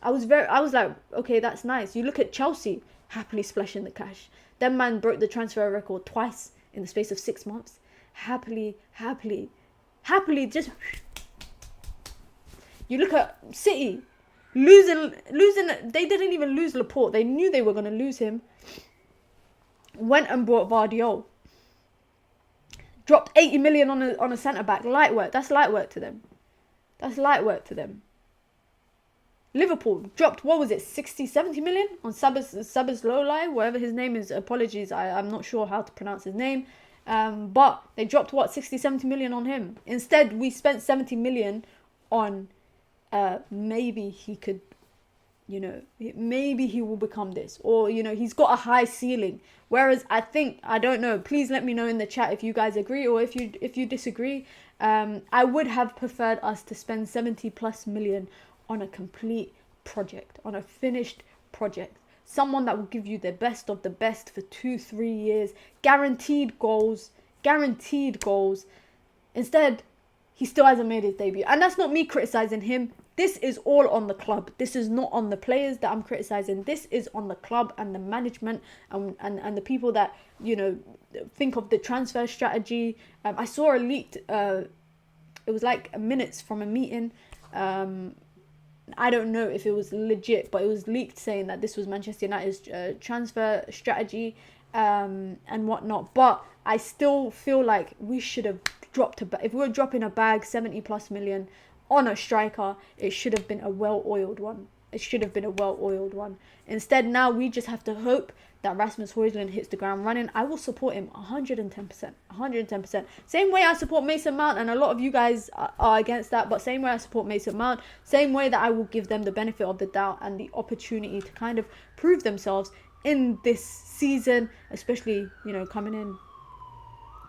I was like, okay, that's nice. You look at Chelsea, happily splashing the cash. That man broke the transfer record twice in the space of 6 months. Happily, just... You look at City, losing. They didn't even lose Laporte. They knew they were going to lose him. Went and brought Vardiol. Dropped 80 million on a centre-back. Light work. That's light work to them. Liverpool dropped, 60, 70 million on Sabas Lolai, whatever his name is. Apologies, I'm not sure how to pronounce his name. But they dropped, 60, 70 million on him. Instead, we spent 70 million on maybe he could, maybe he will become this. Or, he's got a high ceiling. Whereas I don't know, please let me know in the chat if you guys agree or if you disagree. I would have preferred us to spend 70 plus million on a complete project, on a finished project. Someone that will give you the best of the best for 2-3 years. Guaranteed goals. Instead, he still hasn't made his debut. And that's not me criticizing him. This is all on the club. This is not on the players that I'm criticizing. This is on the club and the management and the people that, think of the transfer strategy. I saw a leaked, it was like minutes from a meeting. I don't know if it was legit, but it was leaked saying that this was Manchester United's transfer strategy and whatnot. But I still feel like we should have dropped if we were dropping a bag 70 plus million on a striker, it should have been a well-oiled one. Instead, now we just have to hope that Rasmus Højlund hits the ground running. I will support him 110%. Same way I support Mason Mount, and a lot of you guys are against that, but same way I support Mason Mount, same way that I will give them the benefit of the doubt and the opportunity to kind of prove themselves in this season, especially, coming in.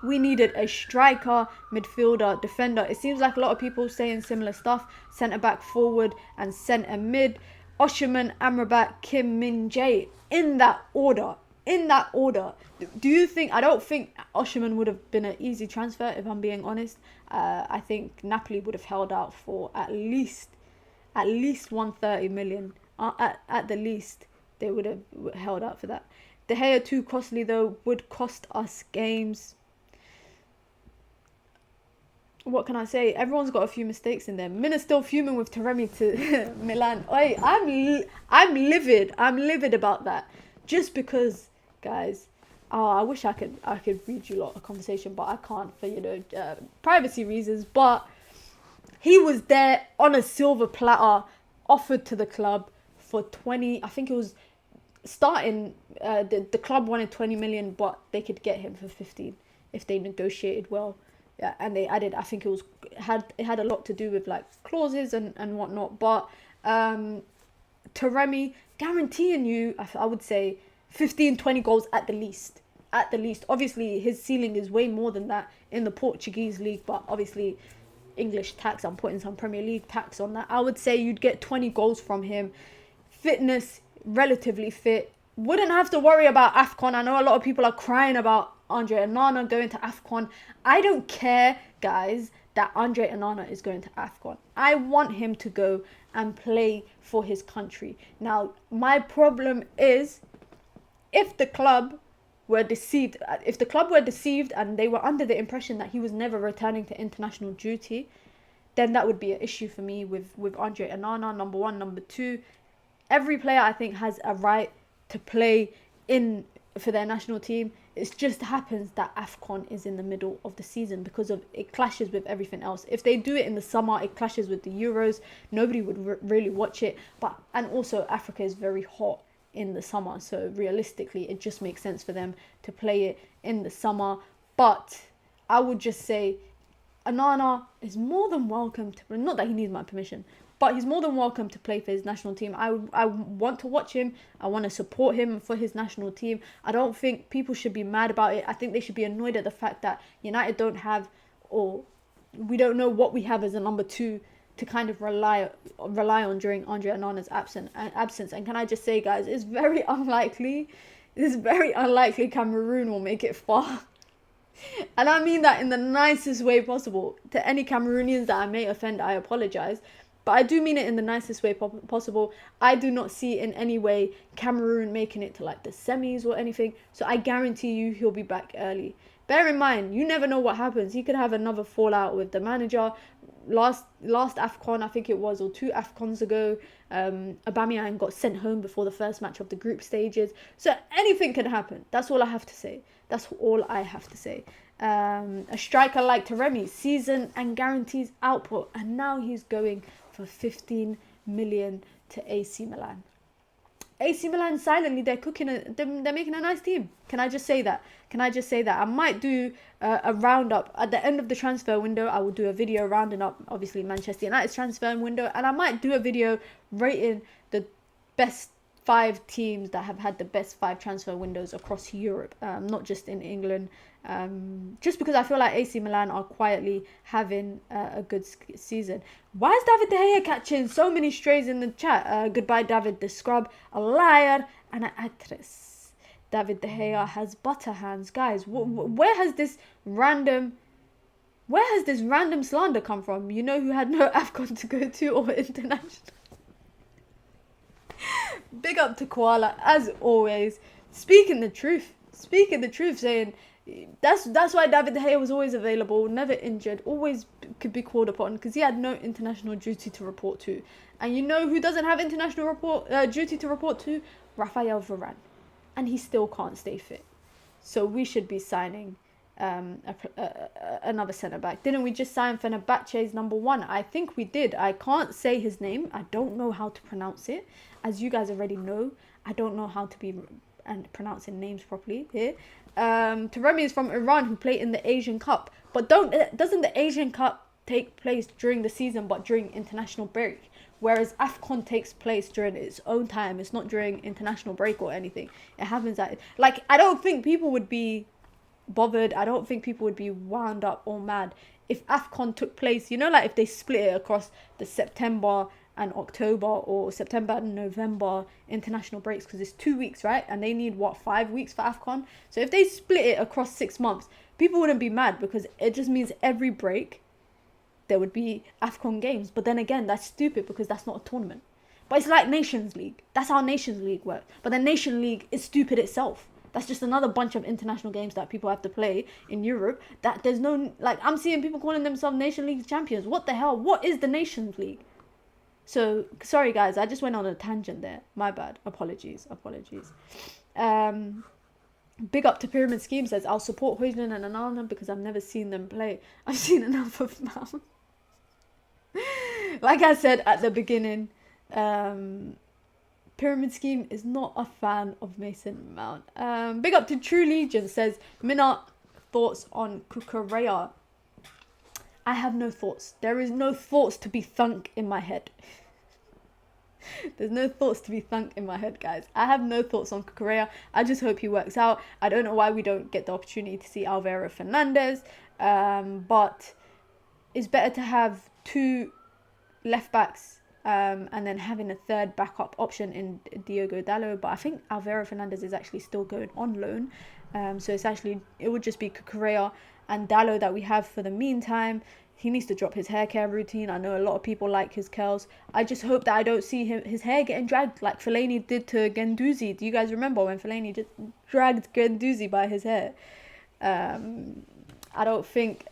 We needed a striker, midfielder, defender. It seems like a lot of people saying similar stuff. Centre-back, forward, and centre-mid. Osimhen, Amrabat, Kim Min-jae. In that order. Do you think... I don't think Osimhen would have been an easy transfer, if I'm being honest. I think Napoli would have held out for at least 130 million. At the least, they would have held out for that. De Gea, too costly, though, would cost us games. What can I say? Everyone's got a few mistakes in there. Mina's still fuming with Taremi to Milan. Oi, I'm livid about that. Just because, guys, I wish I could read you a lot of conversation, but I can't for privacy reasons. But He was there on a silver platter, offered to the club for 20. I think it was starting. The club wanted 20 million, but they could get him for 15 if they negotiated well. Yeah, and they added. I think it had a lot to do with like clauses and whatnot. But Taremi guaranteeing you, I would say 15, 20 goals at the least. At the least. Obviously, his ceiling is way more than that in the Portuguese league, but obviously English tax, I'm putting some Premier League tax on that. I would say you'd get 20 goals from him. Fitness, relatively fit. Wouldn't have to worry about AFCON. I know a lot of people are crying about Andre Onana going to AFCON. I don't care, guys, that Andre Onana is going to AFCON. I want him to go and play for his country. Now, my problem is if the club were deceived and they were under the impression that he was never returning to international duty, then that would be an issue for me with Andre Onana, number one. Number two, every player I think has a right to play for their national team. It just happens that AFCON is in the middle of the season because of it clashes with everything else. If they do it in the summer, it clashes with the Euros. Nobody would really watch it. And also Africa is very hot in the summer, so realistically it just makes sense for them to play it in the summer. But I would just say Onana is more than welcome to, not that he needs my permission, but he's more than welcome to play for his national team. I want to watch him. I want to support him for his national team. I don't think people should be mad about it. I think they should be annoyed at the fact that United don't have, or we don't know what we have as a number two to kind of rely on during Andre Onana's absence. And can I just say, guys, it's very unlikely Cameroon will make it far. And I mean that in the nicest way possible. To any Cameroonians that I may offend, I apologize. But I do mean it in the nicest way possible. I do not see in any way Cameroon making it to like the semis or anything. So I guarantee you he'll be back early. Bear in mind, you never know what happens. He could have another fallout with the manager. Last AFCON, I think it was, or 2 AFCONs ago, Aubameyang got sent home before the first match of the group stages. So anything can happen. That's all I have to say. A striker like Taremi, season and guarantees output. And now he's going for 15 million to AC Milan. AC Milan silently, they're making a nice team. Can I just say that? I might do a roundup at the end of the transfer window. I will do a video rounding up, obviously, Manchester United's transfer window, and I might do a video rating the best 5 teams that have had the best 5 transfer windows across Europe, not just in England. Just because I feel like AC Milan are quietly having a good season. Why is David De Gea catching so many strays in the chat? Goodbye, David the Scrub, a liar and an actress. David De Gea has butter hands, guys. Where has this random slander come from? You know who had no AFCON to go to or international. Big up to Koala as always, speaking the truth, saying that's why David De Gea was always available, never injured, always could be called upon because he had no international duty to report to. And you know who doesn't have international duty to report to? Raphael Varane, and he still can't stay fit. So we should be signing another centre back. Didn't we just sign Fenerbahce's number 1? I think we did. I can't say his name. I don't know how to pronounce it. As you guys already know, I don't know how to be pronouncing names properly here. Taremi is from Iran, who played in the Asian Cup. But doesn't the Asian Cup take place during the season but during international break? Whereas AFCON takes place during its own time. It's not during international break or anything. It happens at, like, I don't think people would be bothered. I don't think people would be wound up or mad if AFCON took place, you know, like if they split it across the September and October or September and November international breaks, because it's 2 weeks, right? And they need 5 weeks for AFCON. So if they split it across 6 months, people wouldn't be mad because it just means every break there would be AFCON games. But then again, that's stupid because that's not a tournament. But it's like Nations League. That's how Nations League works. But the Nation League is stupid itself. That's just another bunch of international games that people have to play in Europe. That there's no, like, I'm seeing people calling themselves Nation League champions. What the hell? What is the Nations League? So, sorry guys, I just went on a tangent there. My bad. Apologies. Big up to Pyramid Scheme says, I'll support Højlund and Onana because I've never seen them play. I've seen enough of Mount. like I said at the beginning, Pyramid Scheme is not a fan of Mason Mount. Big up to True Legion says, Mina, thoughts on Cucurella? I have no thoughts. There is no thoughts to be thunk in my head. There's no thoughts to be thunk in my head, guys. I have no thoughts on Cucurella. I just hope he works out. I don't know why we don't get the opportunity to see Alvaro Fernandez. But it's better to have two left backs and then having a third backup option in Diogo Dalot. But I think Alvaro Fernandez is actually still going on loan. So it would just be Cucurella and Dalot that we have for the meantime. He needs to drop his hair care routine. I know a lot of people like his curls. I just hope that I don't see his hair getting dragged like Fellaini did to Guendouzi. Do you guys remember when Fellaini just dragged Guendouzi by his hair? I don't think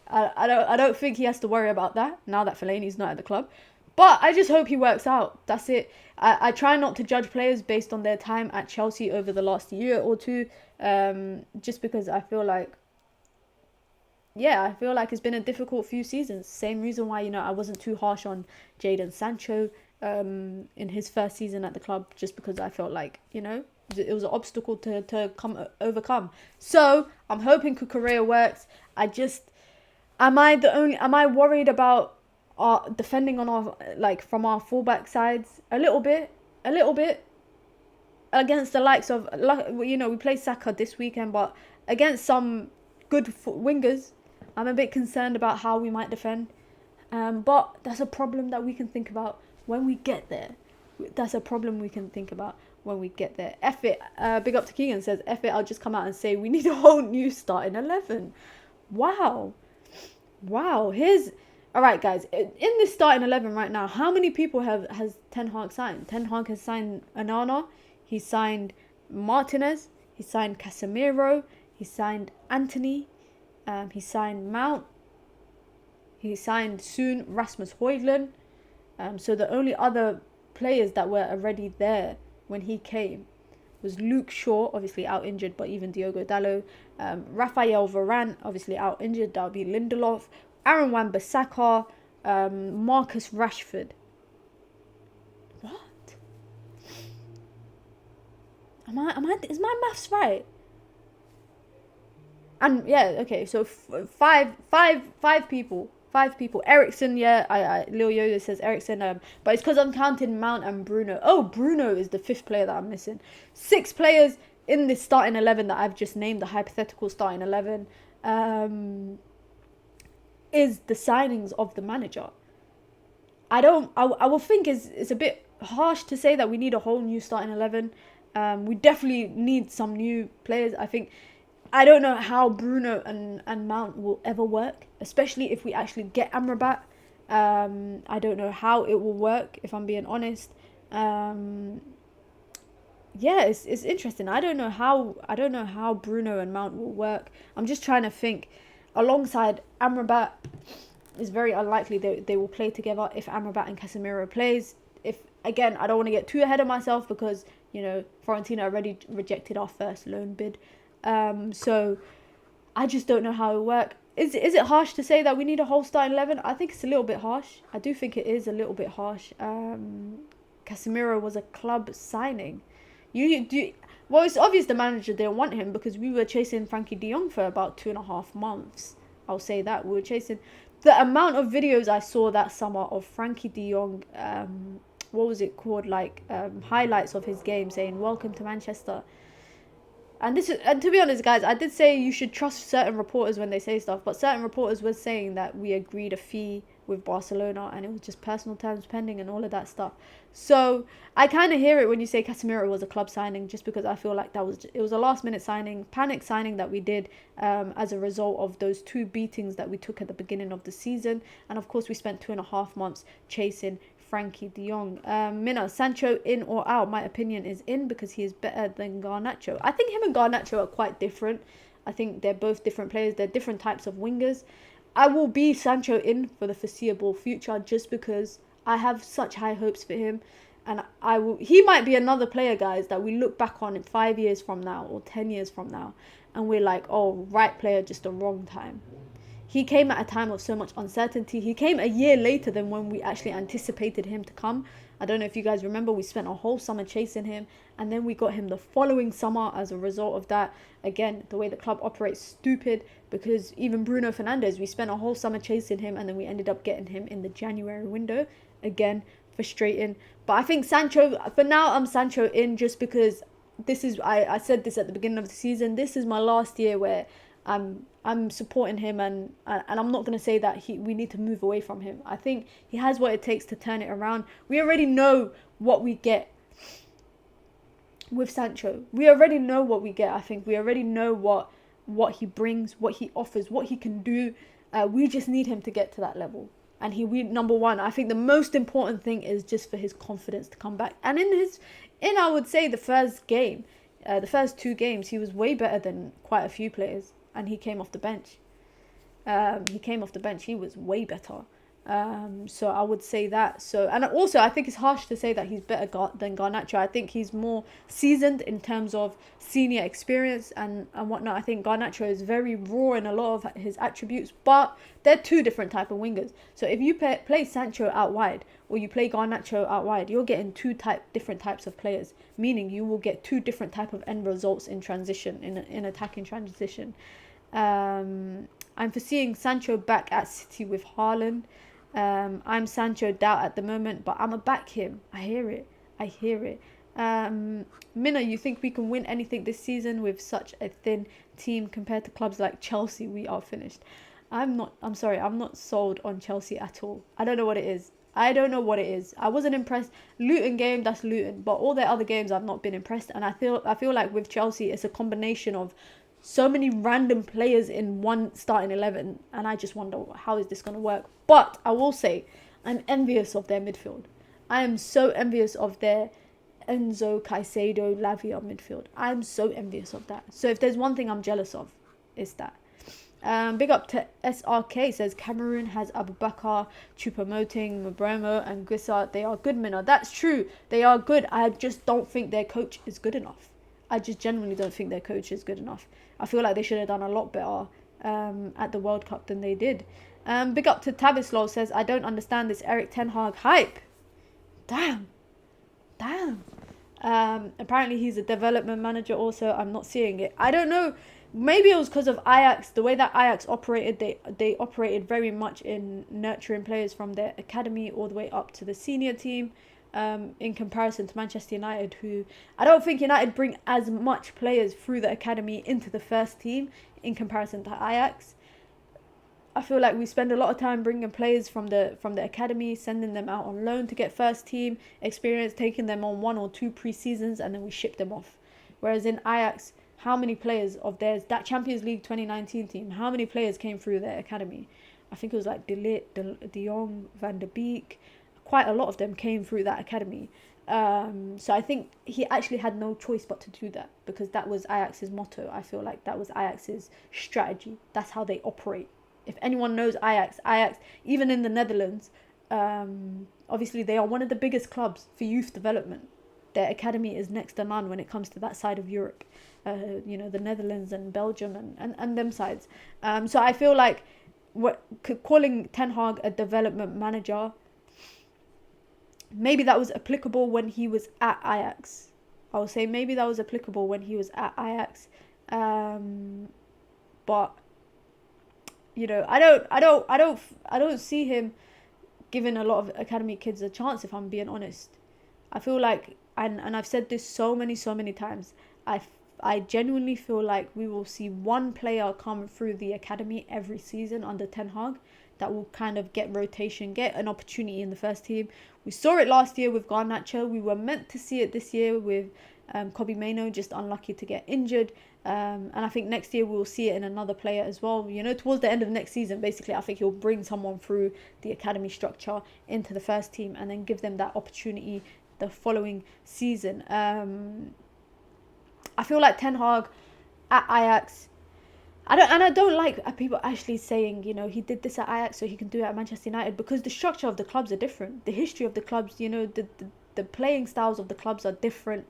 he has to worry about that now that Fellaini's not at the club. But I just hope he works out. That's it. I try not to judge players based on their time at Chelsea over the last year or two. Just because I feel like it's been a difficult few seasons. Same reason why, I wasn't too harsh on Jadon Sancho in his first season at the club, just because I felt like, it was an obstacle to overcome. So I'm hoping Cucurella works. Am I worried about defending on our, from our fullback sides? A little bit against the likes of, we play Saka this weekend, but against some good wingers, I'm a bit concerned about how we might defend. But that's a problem that we can think about when we get there. F it. Big up to Keegan says, F it, I'll just come out and say we need a whole new starting 11. Wow. Alright, guys. In this starting 11 right now, how many people has Ten Hag signed? Ten Hag has signed Onana. He signed Martinez. He signed Casemiro. He signed Anthony. He signed Mount. He signed soon Rasmus Højlund. So the only other players that were already there when he came was Luke Shaw, obviously out injured, but even Diogo Dalot. Rafael Varane, obviously out injured. That'll be Lindelof. Aaron Wan-Bissaka. Marcus Rashford. What? Is my maths right? And yeah, okay, so five people. Ericsson, yeah, Lil Yoda says Ericsson, but it's because I'm counting Mount and Bruno. Oh, Bruno is the fifth player that I'm missing. 6 players in this starting 11 that I've just named, the hypothetical starting 11, is the signings of the manager. I will think it's a bit harsh to say that we need a whole new starting 11. We definitely need some new players. I don't know how Bruno and Mount will ever work, especially if we actually get Amrabat. I don't know how it will work, if I'm being honest. It's interesting. I don't know how Bruno and Mount will work. I'm just trying to think. Alongside Amrabat, it's very unlikely they will play together if Amrabat and Casemiro plays. I don't want to get too ahead of myself because, Fiorentina already rejected our first loan bid. So I just don't know how it will work. Is it harsh to say that we need a whole starting 11? I think it's a little bit harsh. I do think it is a little bit harsh. Casemiro was a club signing. Well, it's obvious the manager didn't want him because we were chasing Frankie de Jong for about 2.5 months. I'll say that. We were chasing... The amount of videos I saw that summer of Frankie de Jong, what was it called? Highlights of his game saying, "Welcome to Manchester." And to be honest, guys, I did say you should trust certain reporters when they say stuff, but certain reporters were saying that we agreed a fee with Barcelona and it was just personal terms pending and all of that stuff. So I kind of hear it when you say Casemiro was a club signing, just because I feel like it was a last minute signing, panic signing that we did as a result of those 2 beatings that we took at the beginning of the season. And of course we spent 2.5 months chasing Frankie de Jong. Mina, Sancho in or out? My opinion is in because he is better than Garnacho. I think him and Garnacho are quite different. I think they're both different players. They're different types of wingers. I will be Sancho in for the foreseeable future just because I have such high hopes for him. And he might be another player, guys, that we look back on in 5 years from now or 10 years from now. And we're like, oh, right player, just the wrong time. he came at a time of so much uncertainty. He came a year later than when we actually anticipated him to come. I don't know if you guys remember, we spent a whole summer chasing him, and then we got him the following summer as a result of that. Again, the way the club operates, stupid, because even Bruno Fernandes, we spent a whole summer chasing him, and then we ended up getting him in the January window. Again, frustrating. But I think Sancho, for now, I'm Sancho in, just because this is, I said this at the beginning of the season, this is my last year where I'm supporting him, and I'm not going to say that we need to move away from him. I think he has what it takes to turn it around. We already know what we get with Sancho. We already know what we get. I think we already know what he brings, what he offers, what he can do. We just need him to get to that level. And number one, I think the most important thing is just for his confidence to come back. And in I would say the first game, the first 2 games, he was way better than quite a few players. And he came off the bench. He was way better. So I would say that. So, and also I think it's harsh to say that he's better than Garnacho. I think he's more seasoned in terms of senior experience and whatnot. I think Garnacho is very raw in a lot of his attributes, but they're 2 different type of wingers. So if you play Sancho out wide or you play Garnacho out wide, you're getting 2 different types of players, meaning you will get 2 different type of end results in transition, in attacking transition. I'm foreseeing Sancho back at City with Haaland. I'm Sancho doubt at the moment, but I'ma back him. I hear it. Mina, you think we can win anything this season with such a thin team compared to clubs like Chelsea? We are finished. I'm not sold on Chelsea at all. I don't know what it is. I wasn't impressed. Luton game, that's Luton, but all their other games I've not been impressed. And I feel like with Chelsea it's a combination of so many random players in one starting 11, and I just wonder how is this going to work. But I will say I'm envious of their midfield. I am so envious of their Enzo, Caicedo, Lavia midfield. I'm so envious of that. So if there's one thing I'm jealous of, it's that. Big up to SRK, says Cameroon has Abubakar, Choupo-Moting, Mbeumo and Guissa. They are good, Mina. That's true. They are good. I just don't think their coach is good enough. I just genuinely don't think their coach is good enough. I feel like they should have done a lot better at the World Cup than they did. Big up to Tavislaw, says, I don't understand this Erik Ten Hag hype. Damn. Apparently he's a development manager also. I'm not seeing it. I don't know. Maybe it was because of Ajax. The way that Ajax operated, they operated very much in nurturing players from their academy all the way up to the senior team. In comparison to Manchester United, who I don't think United bring as much players through the academy into the first team in comparison to Ajax. I feel like we spend a lot of time bringing players from the academy, sending them out on loan to get first team experience, taking them on 1 or 2 pre-seasons, and then we ship them off. Whereas in Ajax, how many players of theirs, that Champions League 2019 team, how many players came through their academy? I think it was like De Ligt, De Jong, Van der Beek. Quite a lot of them came through that academy. So I think he actually had no choice but to do that, because that was Ajax's motto. I feel like that was Ajax's strategy. That's how they operate. If anyone knows Ajax, even in the Netherlands, obviously they are one of the biggest clubs for youth development. Their academy is next to none when it comes to that side of Europe. The Netherlands and Belgium and them sides. So I feel like calling Ten Hag a development manager, maybe that was applicable when he was at Ajax. I would say maybe that was applicable when he was at Ajax. But I don't see him giving a lot of academy kids a chance, if I'm being honest. I feel like, and I've said this so many times, I genuinely feel like we will see one player come through the academy every season under Ten Hag that will kind of get rotation, get an opportunity in the first team. We saw it last year with Garnacho. We were meant to see it this year with Kobbie Mainoo, just unlucky to get injured. And I think next year we'll see it in another player as well. Towards the end of next season, basically, I think he'll bring someone through the academy structure into the first team and then give them that opportunity the following season. I feel like Ten Hag at Ajax, I don't like people actually saying, he did this at Ajax so he can do it at Manchester United, because the structure of the clubs are different. The history of the clubs, the playing styles of the clubs are different.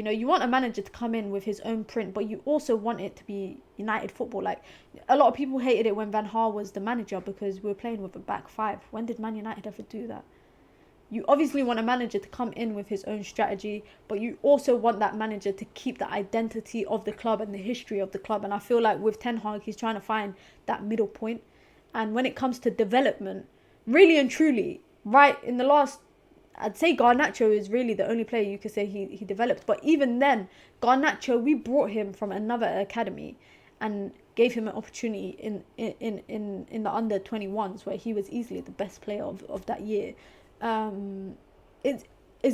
You know, you want a manager to come in with his own print, but you also want it to be United football. Like, a lot of people hated it when Van Gaal was the manager because we were playing with a back five. When did Man United ever do that? You obviously want a manager to come in with his own strategy, but you also want that manager to keep the identity of the club and the history of the club. And I feel like with Ten Hag, he's trying to find that middle point. And when it comes to development, really and truly, right in the last, I'd say Garnacho is really the only player you could say he developed. But even then, Garnacho, we brought him from another academy and gave him an opportunity in the under 21s where he was easily the best player of that year. Is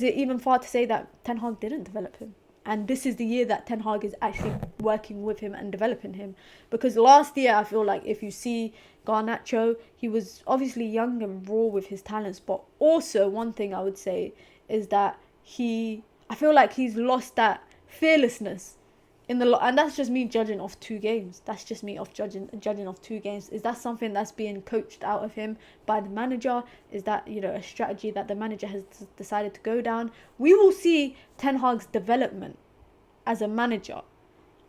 it even far to say that Ten Hag didn't develop him? And this is the year that Ten Hag is actually working with him and developing him. Because last year, I feel like if you see Garnacho, he was obviously young and raw with his talents. But also, one thing I would say is that I feel like he's lost that fearlessness and that's just me judging off 2 games. That's just me judging off 2 games. Is that something that's being coached out of him by the manager? Is that, you know, a strategy that the manager has decided to go down? We will see Ten Hag's development as a manager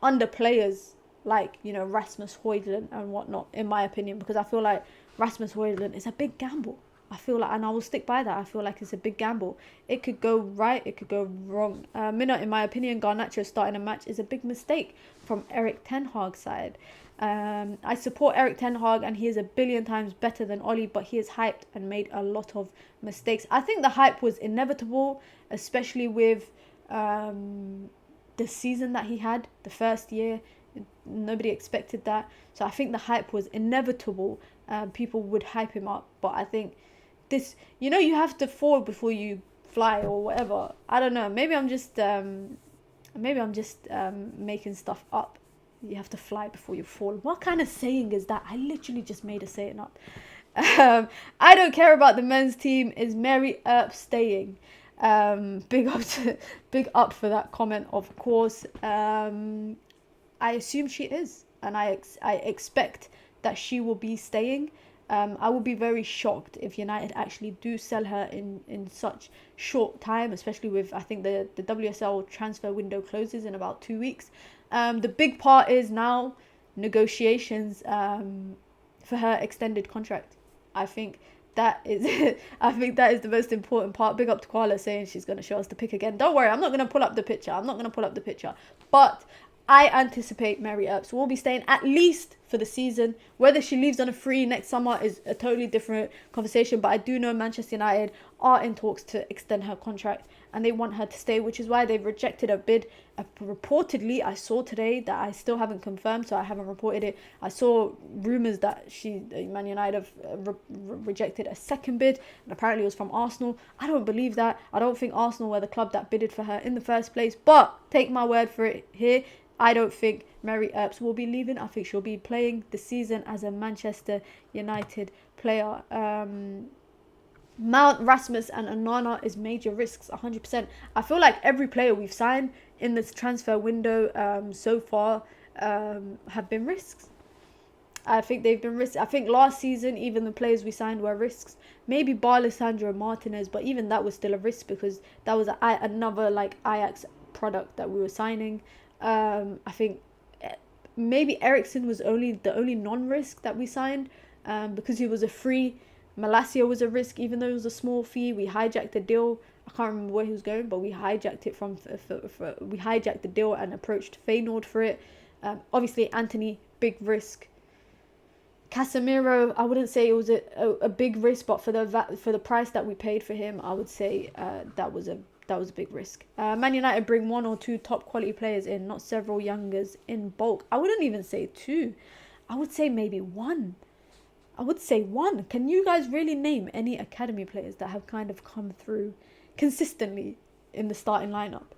under players like, you know, Rasmus Højlund and whatnot, in my opinion, because I feel like Rasmus Højlund is a big gamble. I feel like, and I will stick by that, I feel like it's a big gamble. It could go right, it could go wrong. Mina, in my opinion, Garnacho starting a match is a big mistake from Erik Ten Hag's side. I support Erik Ten Hag and he is a billion times better than Oli, but he is hyped and made a lot of mistakes. I think the hype was inevitable, especially with the season that he had, the first year. Nobody expected that. So I think the hype was inevitable. People would hype him up, but I think this, you know, you have to fall before you fly or whatever. I don't know. Maybe I'm just making stuff up. You have to fly before you fall. What kind of saying is that? I literally just made a saying up. I don't care about the men's team. Is Mary Earp staying? Big up for that comment, of course. I assume she is, and I expect that she will be staying. I will be very shocked if United actually do sell her in such short time, especially with, I think the WSL transfer window closes in about 2 weeks. The big part is now negotiations for her extended contract. I think that is the most important part. Big up to Koala saying she's going to show us the pic again. Don't worry, I'm not going to pull up the picture. But I anticipate Mary Earps will be staying at least for the season. Whether she leaves on a free next summer is a totally different conversation. But I do know Manchester United are in talks to extend her contract and they want her to stay, which is why they've rejected a bid. Reportedly, I saw today that I still haven't confirmed, so I haven't reported it. I saw rumours that Man United have rejected a second bid, and apparently it was from Arsenal. I don't believe that. I don't think Arsenal were the club that bidded for her in the first place. But take my word for it here. I don't think Mary Earps will be leaving. I think she'll be playing the season as a Manchester United player. Mount, Rasmus and Onana is major risks, 100%. I feel like every player we've signed in this transfer window so far have been risks. I think they've been risks. I think last season, even the players we signed were risks. Maybe Alessandro Martinez, but even that was still a risk because that was another like Ajax product that we were signing. I think maybe Ericsson was the only non-risk that we signed because he was a free. Malacia was a risk, even though it was a small fee. We hijacked the deal. I can't remember where he was going, but we hijacked it we hijacked the deal and approached Feyenoord for it. Obviously, Anthony, big risk. Casemiro, I wouldn't say it was a big risk, but for the price that we paid for him, I would say that was a big risk. Man United bring 1 or 2 top quality players in, not several youngers in bulk. I wouldn't even say 2. I would say maybe 1. Can you guys really name any academy players that have kind of come through consistently in the starting lineup?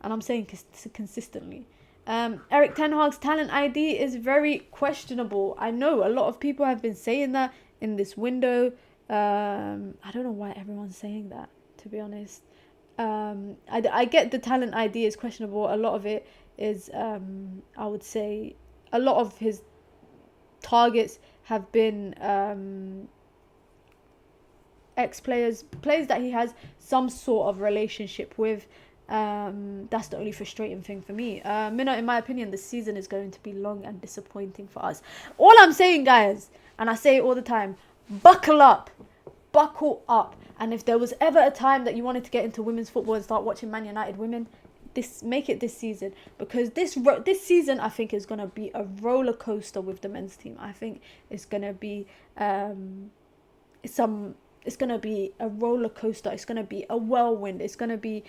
And I'm saying consistently. Erik Ten Hag's talent ID is very questionable. I know a lot of people have been saying that in this window. I don't know why everyone's saying that, to be honest. I get the talent ID is questionable. A lot of it is, I would say, a lot of his targets have been ex-players, players that he has some sort of relationship with. That's the only frustrating thing for me. Mina, in my opinion, the season is going to be long and disappointing for us. All I'm saying, guys, and I say it all the time, buckle up. Buckle up. And if there was ever a time that you wanted to get into women's football and start watching Man United women, make it this season, because this season I think is gonna be a roller coaster with the men's team. I think it's gonna be it's gonna be a roller coaster. It's gonna be a whirlwind. It's gonna be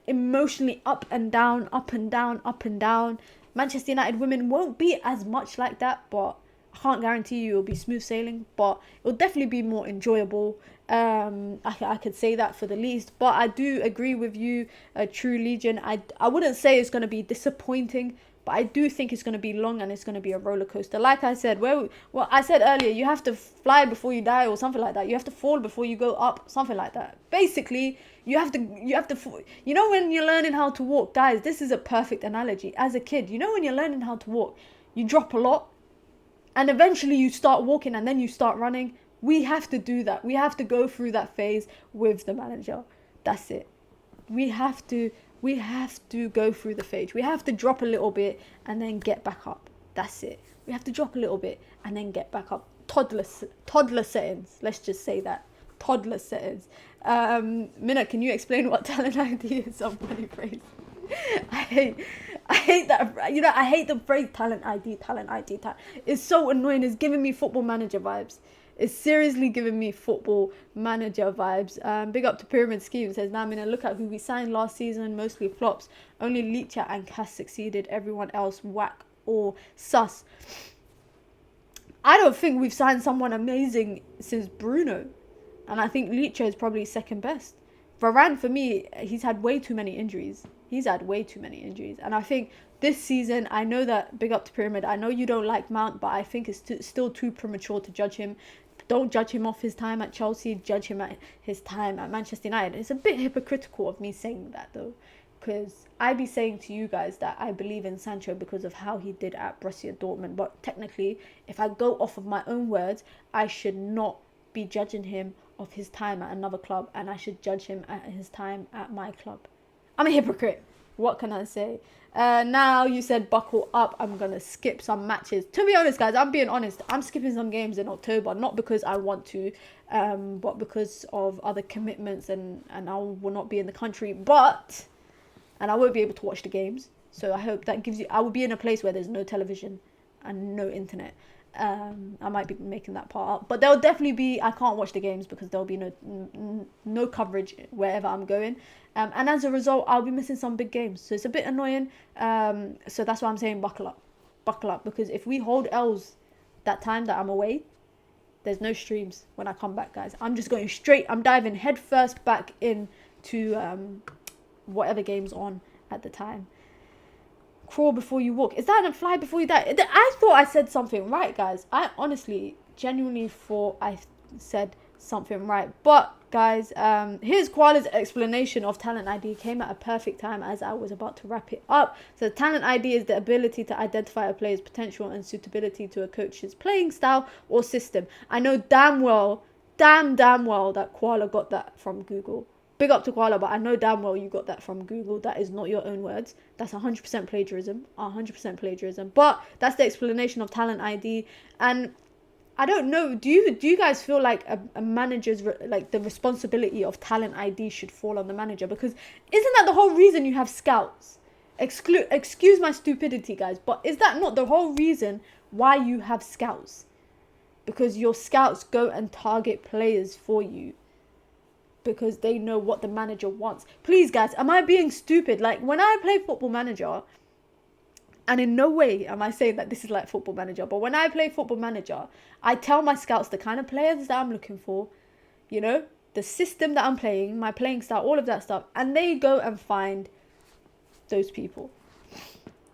emotionally up and down, up and down, up and down. Manchester United women won't be as much like that, but I can't guarantee you it'll be smooth sailing, but it'll definitely be more enjoyable. I could say that for the least, but I do agree with you, True Legion. I wouldn't say it's going to be disappointing, but I do think it's going to be long and it's going to be a roller coaster. Like I said, I said earlier, you have to fly before you die or something like that. You have to fall before you go up, something like that. Basically, you have to, you know, when you're learning how to walk, guys, this is a perfect analogy. As a kid, you know, when you're learning how to walk, you drop a lot and eventually you start walking and then you start running. We have to do that. We have to go through that phase with the manager. That's it. We have to go through the phase. We have to drop a little bit and then get back up. That's it. We have to drop a little bit and then get back up. Toddler settings. Let's just say that. Toddler settings. Mina, can you explain what talent ID is? Some funny phrase. I hate that. You know, I hate the phrase talent ID. It's so annoying. It's giving me Football Manager vibes. It's seriously giving me Football Manager vibes. Big up to Pyramid Scheme. Says, now, Mina, look at who we signed last season. Mostly flops. Only Licha and Cass succeeded. Everyone else whack or sus. I don't think we've signed someone amazing since Bruno. And I think Licha is probably second best. Varane, for me, he's had way too many injuries. And I think this season, I know that, big up to Pyramid, I know you don't like Mount, but I think it's still too premature to judge him. Don't judge him off his time at Chelsea. Judge him at his time at Manchester United. It's a bit hypocritical of me saying that, though, because I be saying to you guys that I believe in Sancho because of how he did at Borussia Dortmund. But technically, if I go off of my own words, I should not be judging him of his time at another club, and I should judge him at his time at my club. I'm a hypocrite. What can I say? Now you said buckle up. I'm going to skip some matches. To be honest, guys, I'm being honest. I'm skipping some games in October. Not because I want to, but because of other commitments and I will not be in the country. And I won't be able to watch the games. So I hope that gives you... I will be in a place where there's no television and no internet. I might be making that part up, but there'll definitely be, I can't watch the games because there'll be no coverage wherever I'm going, and as a result I'll be missing some big games, so it's a bit annoying. So that's why I'm saying buckle up, because if we hold L's that time that I'm away, there's no streams when I come back, guys. I'm just going straight, I'm diving head first back into whatever game's on at the time. Crawl before you walk. Is that a fly before you die? I thought I said something right, guys. I honestly, genuinely thought I said something right. But, guys, here's Koala's explanation of Talent ID. Came at a perfect time as I was about to wrap it up. So, Talent ID is the ability to identify a player's potential and suitability to a coach's playing style or system. I know damn well that Koala got that from Google. Big up to Koala, but I know damn well you got that from Google. That is not your own words. That's 100% plagiarism. 100% plagiarism. But that's the explanation of Talent ID. And I don't know, do you guys feel like a manager's, like the responsibility of Talent ID should fall on the manager? Because isn't that the whole reason you have scouts? Excuse my stupidity, guys, but is that not the whole reason why you have scouts? Because your scouts go and target players for you, because they know what the manager wants. Please, guys, am I being stupid? Like, when I play Football Manager, and in no way am I saying that this is like Football Manager, but when I play Football Manager, I tell my scouts the kind of players that I'm looking for, you know, the system that I'm playing, my playing style, all of that stuff, and they go and find those people.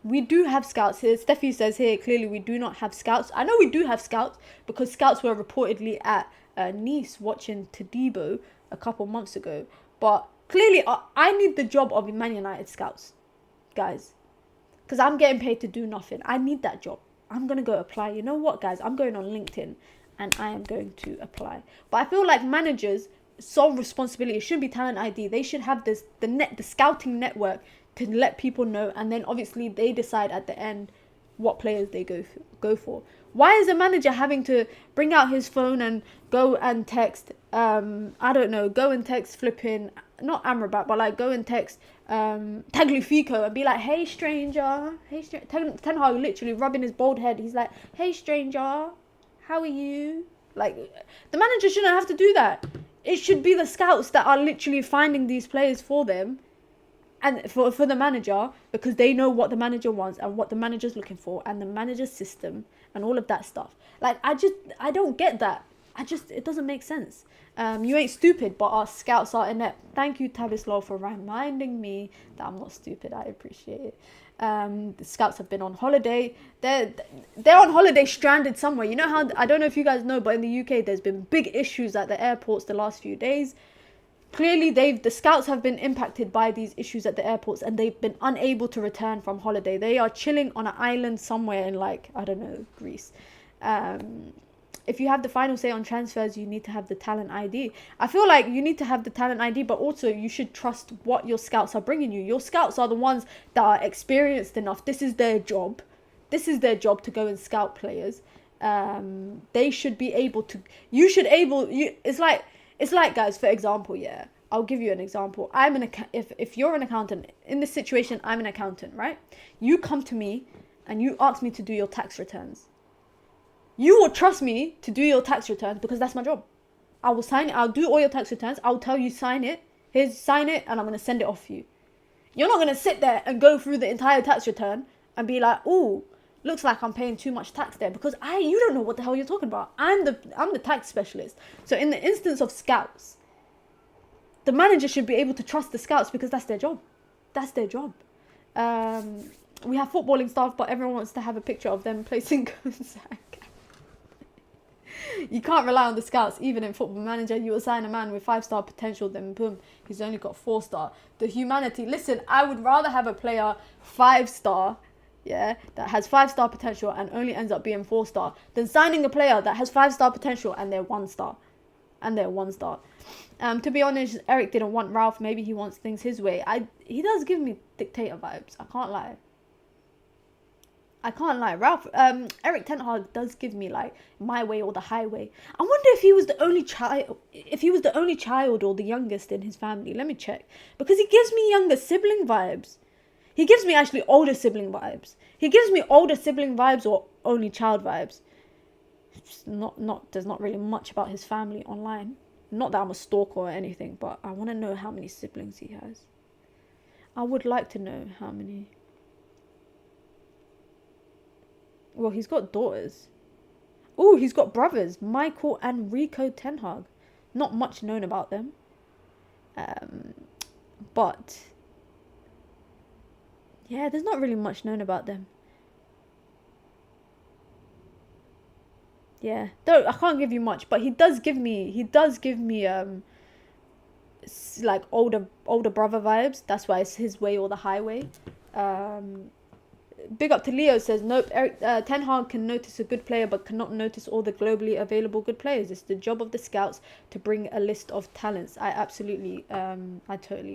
We do have scouts here. Steffi says here, clearly we do not have scouts. I know we do have scouts, because scouts were reportedly at Nice watching Todibo a couple months ago, but clearly I need the job of Man United scouts, guys, because I'm getting paid to do nothing. I need that job. I'm gonna go apply. You know what, guys, I'm going on LinkedIn and I am going to apply. But I feel like managers sole responsibility. It shouldn't be talent ID. They should have the scouting network to let people know, and then obviously they decide at the end what players they go for. Why is a manager having to bring out his phone and go and text I don't know, go and text flipping, not Amrabat, but like go and text Tagliafico and be like, hey stranger, Ten Hag literally rubbing his bald head. He's like, hey stranger, how are you? Like, the manager shouldn't have to do that. It should be the scouts that are literally finding these players for them, and for the manager, because they know what the manager wants and what the manager's looking for and the manager's system and all of that stuff. Like, I don't get that. It doesn't make sense. You ain't stupid, but our scouts are inept. Thank you, Tavislaw, for reminding me that I'm not stupid. I appreciate it. The scouts have been on holiday. They're on holiday, stranded somewhere. You know how, I don't know if you guys know, but in the UK there's been big issues at the airports the last few days. Clearly the scouts have been impacted by these issues at the airports, and they've been unable to return from holiday. They are chilling on an island somewhere in, like, I don't know, Greece. If you have the final say on transfers, you need to have the talent ID. I feel like you need to have the talent ID, but also you should trust what your scouts are bringing you. Your scouts are the ones that are experienced enough. This is their job. To go and scout players. They should be able to. It's like, guys, for example, yeah. I'll give you an example. If you're an accountant, in this situation, I'm an accountant, right? You come to me and you ask me to do your tax returns. You will trust me to do your tax returns because that's my job. I will sign it. I'll do all your tax returns. I'll tell you, sign it. Sign it, and I'm going to send it off for you. You're not going to sit there and go through the entire tax return and be like, ooh, looks like I'm paying too much tax there, because you don't know what the hell you're talking about. I'm the tax specialist. So in the instance of scouts, the manager should be able to trust the scouts because that's their job. That's their job. We have footballing staff, but everyone wants to have a picture of them placing Gonzaga. You can't rely on the scouts. Even in Football Manager, you assign a man with 5-star potential, then boom, he's only got 4-star. The humanity. Listen, I would rather have a player 5-star, yeah, that has 5-star potential and only ends up being 4-star, than signing a player that has 5-star potential and they're 1-star. To be honest, Eric didn't want Ralph. Maybe he wants things his way. He does give me dictator vibes. I can't lie. Ralph, Eric Ten Hag does give me like my way or the highway. I wonder if he was the only child, or the youngest in his family. Let me check, because he gives me younger sibling vibes. He gives me actually older sibling vibes. He gives me older sibling vibes or only child vibes. It's there's not really much about his family online. Not that I'm a stalker or anything, but I want to know how many siblings he has. I would like to know how many. Well, he's got daughters. Oh, he's got brothers, Michael and Rico Ten Hag. Not much known about them. But yeah, there's not really much known about them. Yeah, though I can't give you much, but he does give me like older brother vibes. That's why it's his way or the highway. Big up to Leo, says nope. Eric Ten Hag can notice a good player but cannot notice all the globally available good players. It's the job of the scouts to bring a list of talents. I totally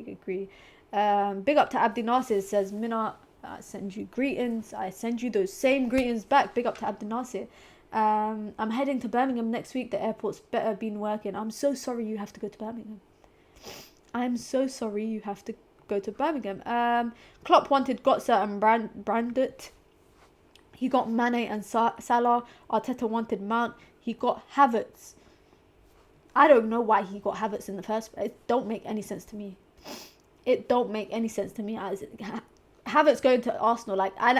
agree. Big up to Abdi Nasir, says Mina, I send you greetings. I send you those same greetings back. Big up to Abdi Nasir. I'm heading to Birmingham next week. The airport's better been working. I'm so sorry you have to go to Birmingham. Klopp wanted Götze and Brandt. He got Mane and Salah. Arteta wanted Mount. He got Havertz. I don't know why he got Havertz in the first place. It don't make any sense to me. Havertz going to Arsenal, like, and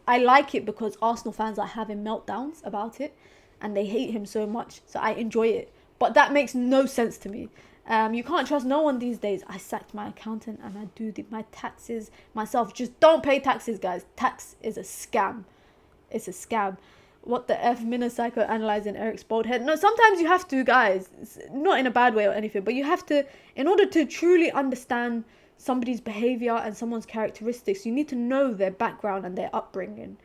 I like it because Arsenal fans are having meltdowns about it, and they hate him so much. So I enjoy it, but that makes no sense to me. You can't trust no one these days. I sacked my accountant and I do my taxes myself. Just don't pay taxes, guys. Tax is a scam. It's a scam. What the F? Mina psycho analyzing Eric's bald head. No, sometimes you have to, guys. It's not in a bad way or anything, but you have to, in order to truly understand somebody's behavior and someone's characteristics, you need to know their background and their upbringing.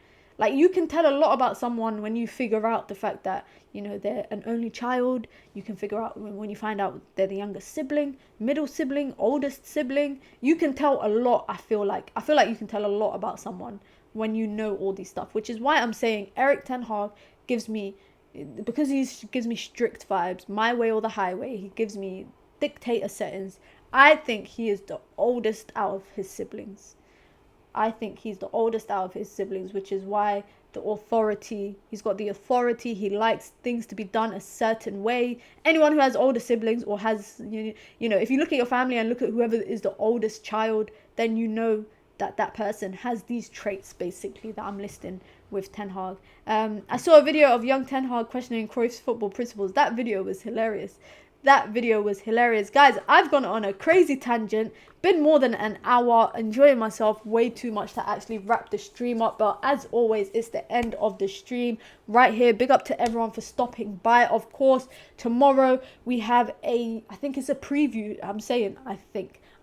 Like, you can tell a lot about someone when you figure out the fact that, you know, they're an only child. You can figure out when you find out they're the younger sibling, middle sibling, oldest sibling. You can tell a lot, I feel like you can tell a lot about someone when you know all these stuff, which is why I'm saying Erik ten Hag gives me, because he gives me strict vibes, my way or the highway. He gives me dictator settings. I think he is the oldest out of his siblings. I think he's the oldest out of his siblings, which is why the authority, he's got the authority. He likes things to be done a certain way. Anyone who has older siblings or has, you know, if you look at your family and look at whoever is the oldest child, then you know that that person has these traits, basically, that I'm listing with Ten Hag. I saw a video of young Ten Hag questioning Cruyff's football principles. That video was hilarious. Guys, I've gone on a crazy tangent, been more than an hour, enjoying myself way too much to actually wrap the stream up. But as always, it's the end of the stream right here. Big up to everyone for stopping by. Of course, tomorrow we have I think it's a preview.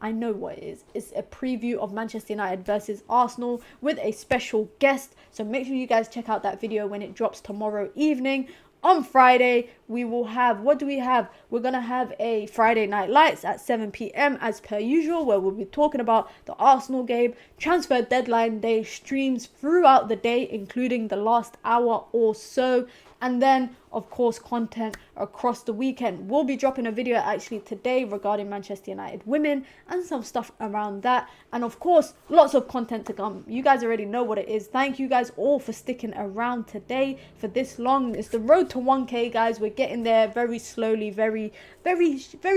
I know what it is. It's a preview of Manchester United versus Arsenal with a special guest. So make sure you guys check out that video when it drops tomorrow evening. On Friday, we will have, what do we have? We're going to have a Friday Night Lights at 7 p.m. as per usual, where we'll be talking about the Arsenal game, transfer deadline day streams throughout the day, including the last hour or so. And then, of course, content across the weekend. We'll be dropping a video actually today regarding Manchester United women and some stuff around that. And of course, lots of content to come. You guys already know what it is. Thank you guys all for sticking around today for this long. It's the road to 1K, guys. We're getting there very slowly, very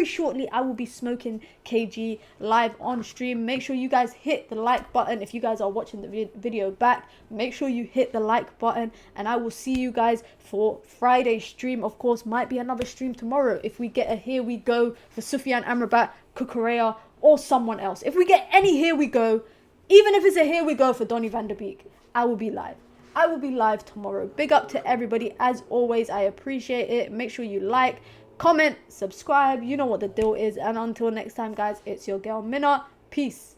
shortly. I will be smoking KG live on stream. Make sure you guys hit the like button. If you guys are watching the video back, make sure you hit the like button. And I will see you guys for Friday's stream. Of course, might be another stream tomorrow if we get a here we go for Sofyan, Amrabat, Cucurella, or someone else. If we get any here we go, even if it's a here we go for Donny van der Beek, I will be live. I will be live tomorrow. Big up to everybody. As always, I appreciate it. Make sure you like, comment, subscribe. You know what the deal is. And until next time, guys, it's your girl Mina. Peace.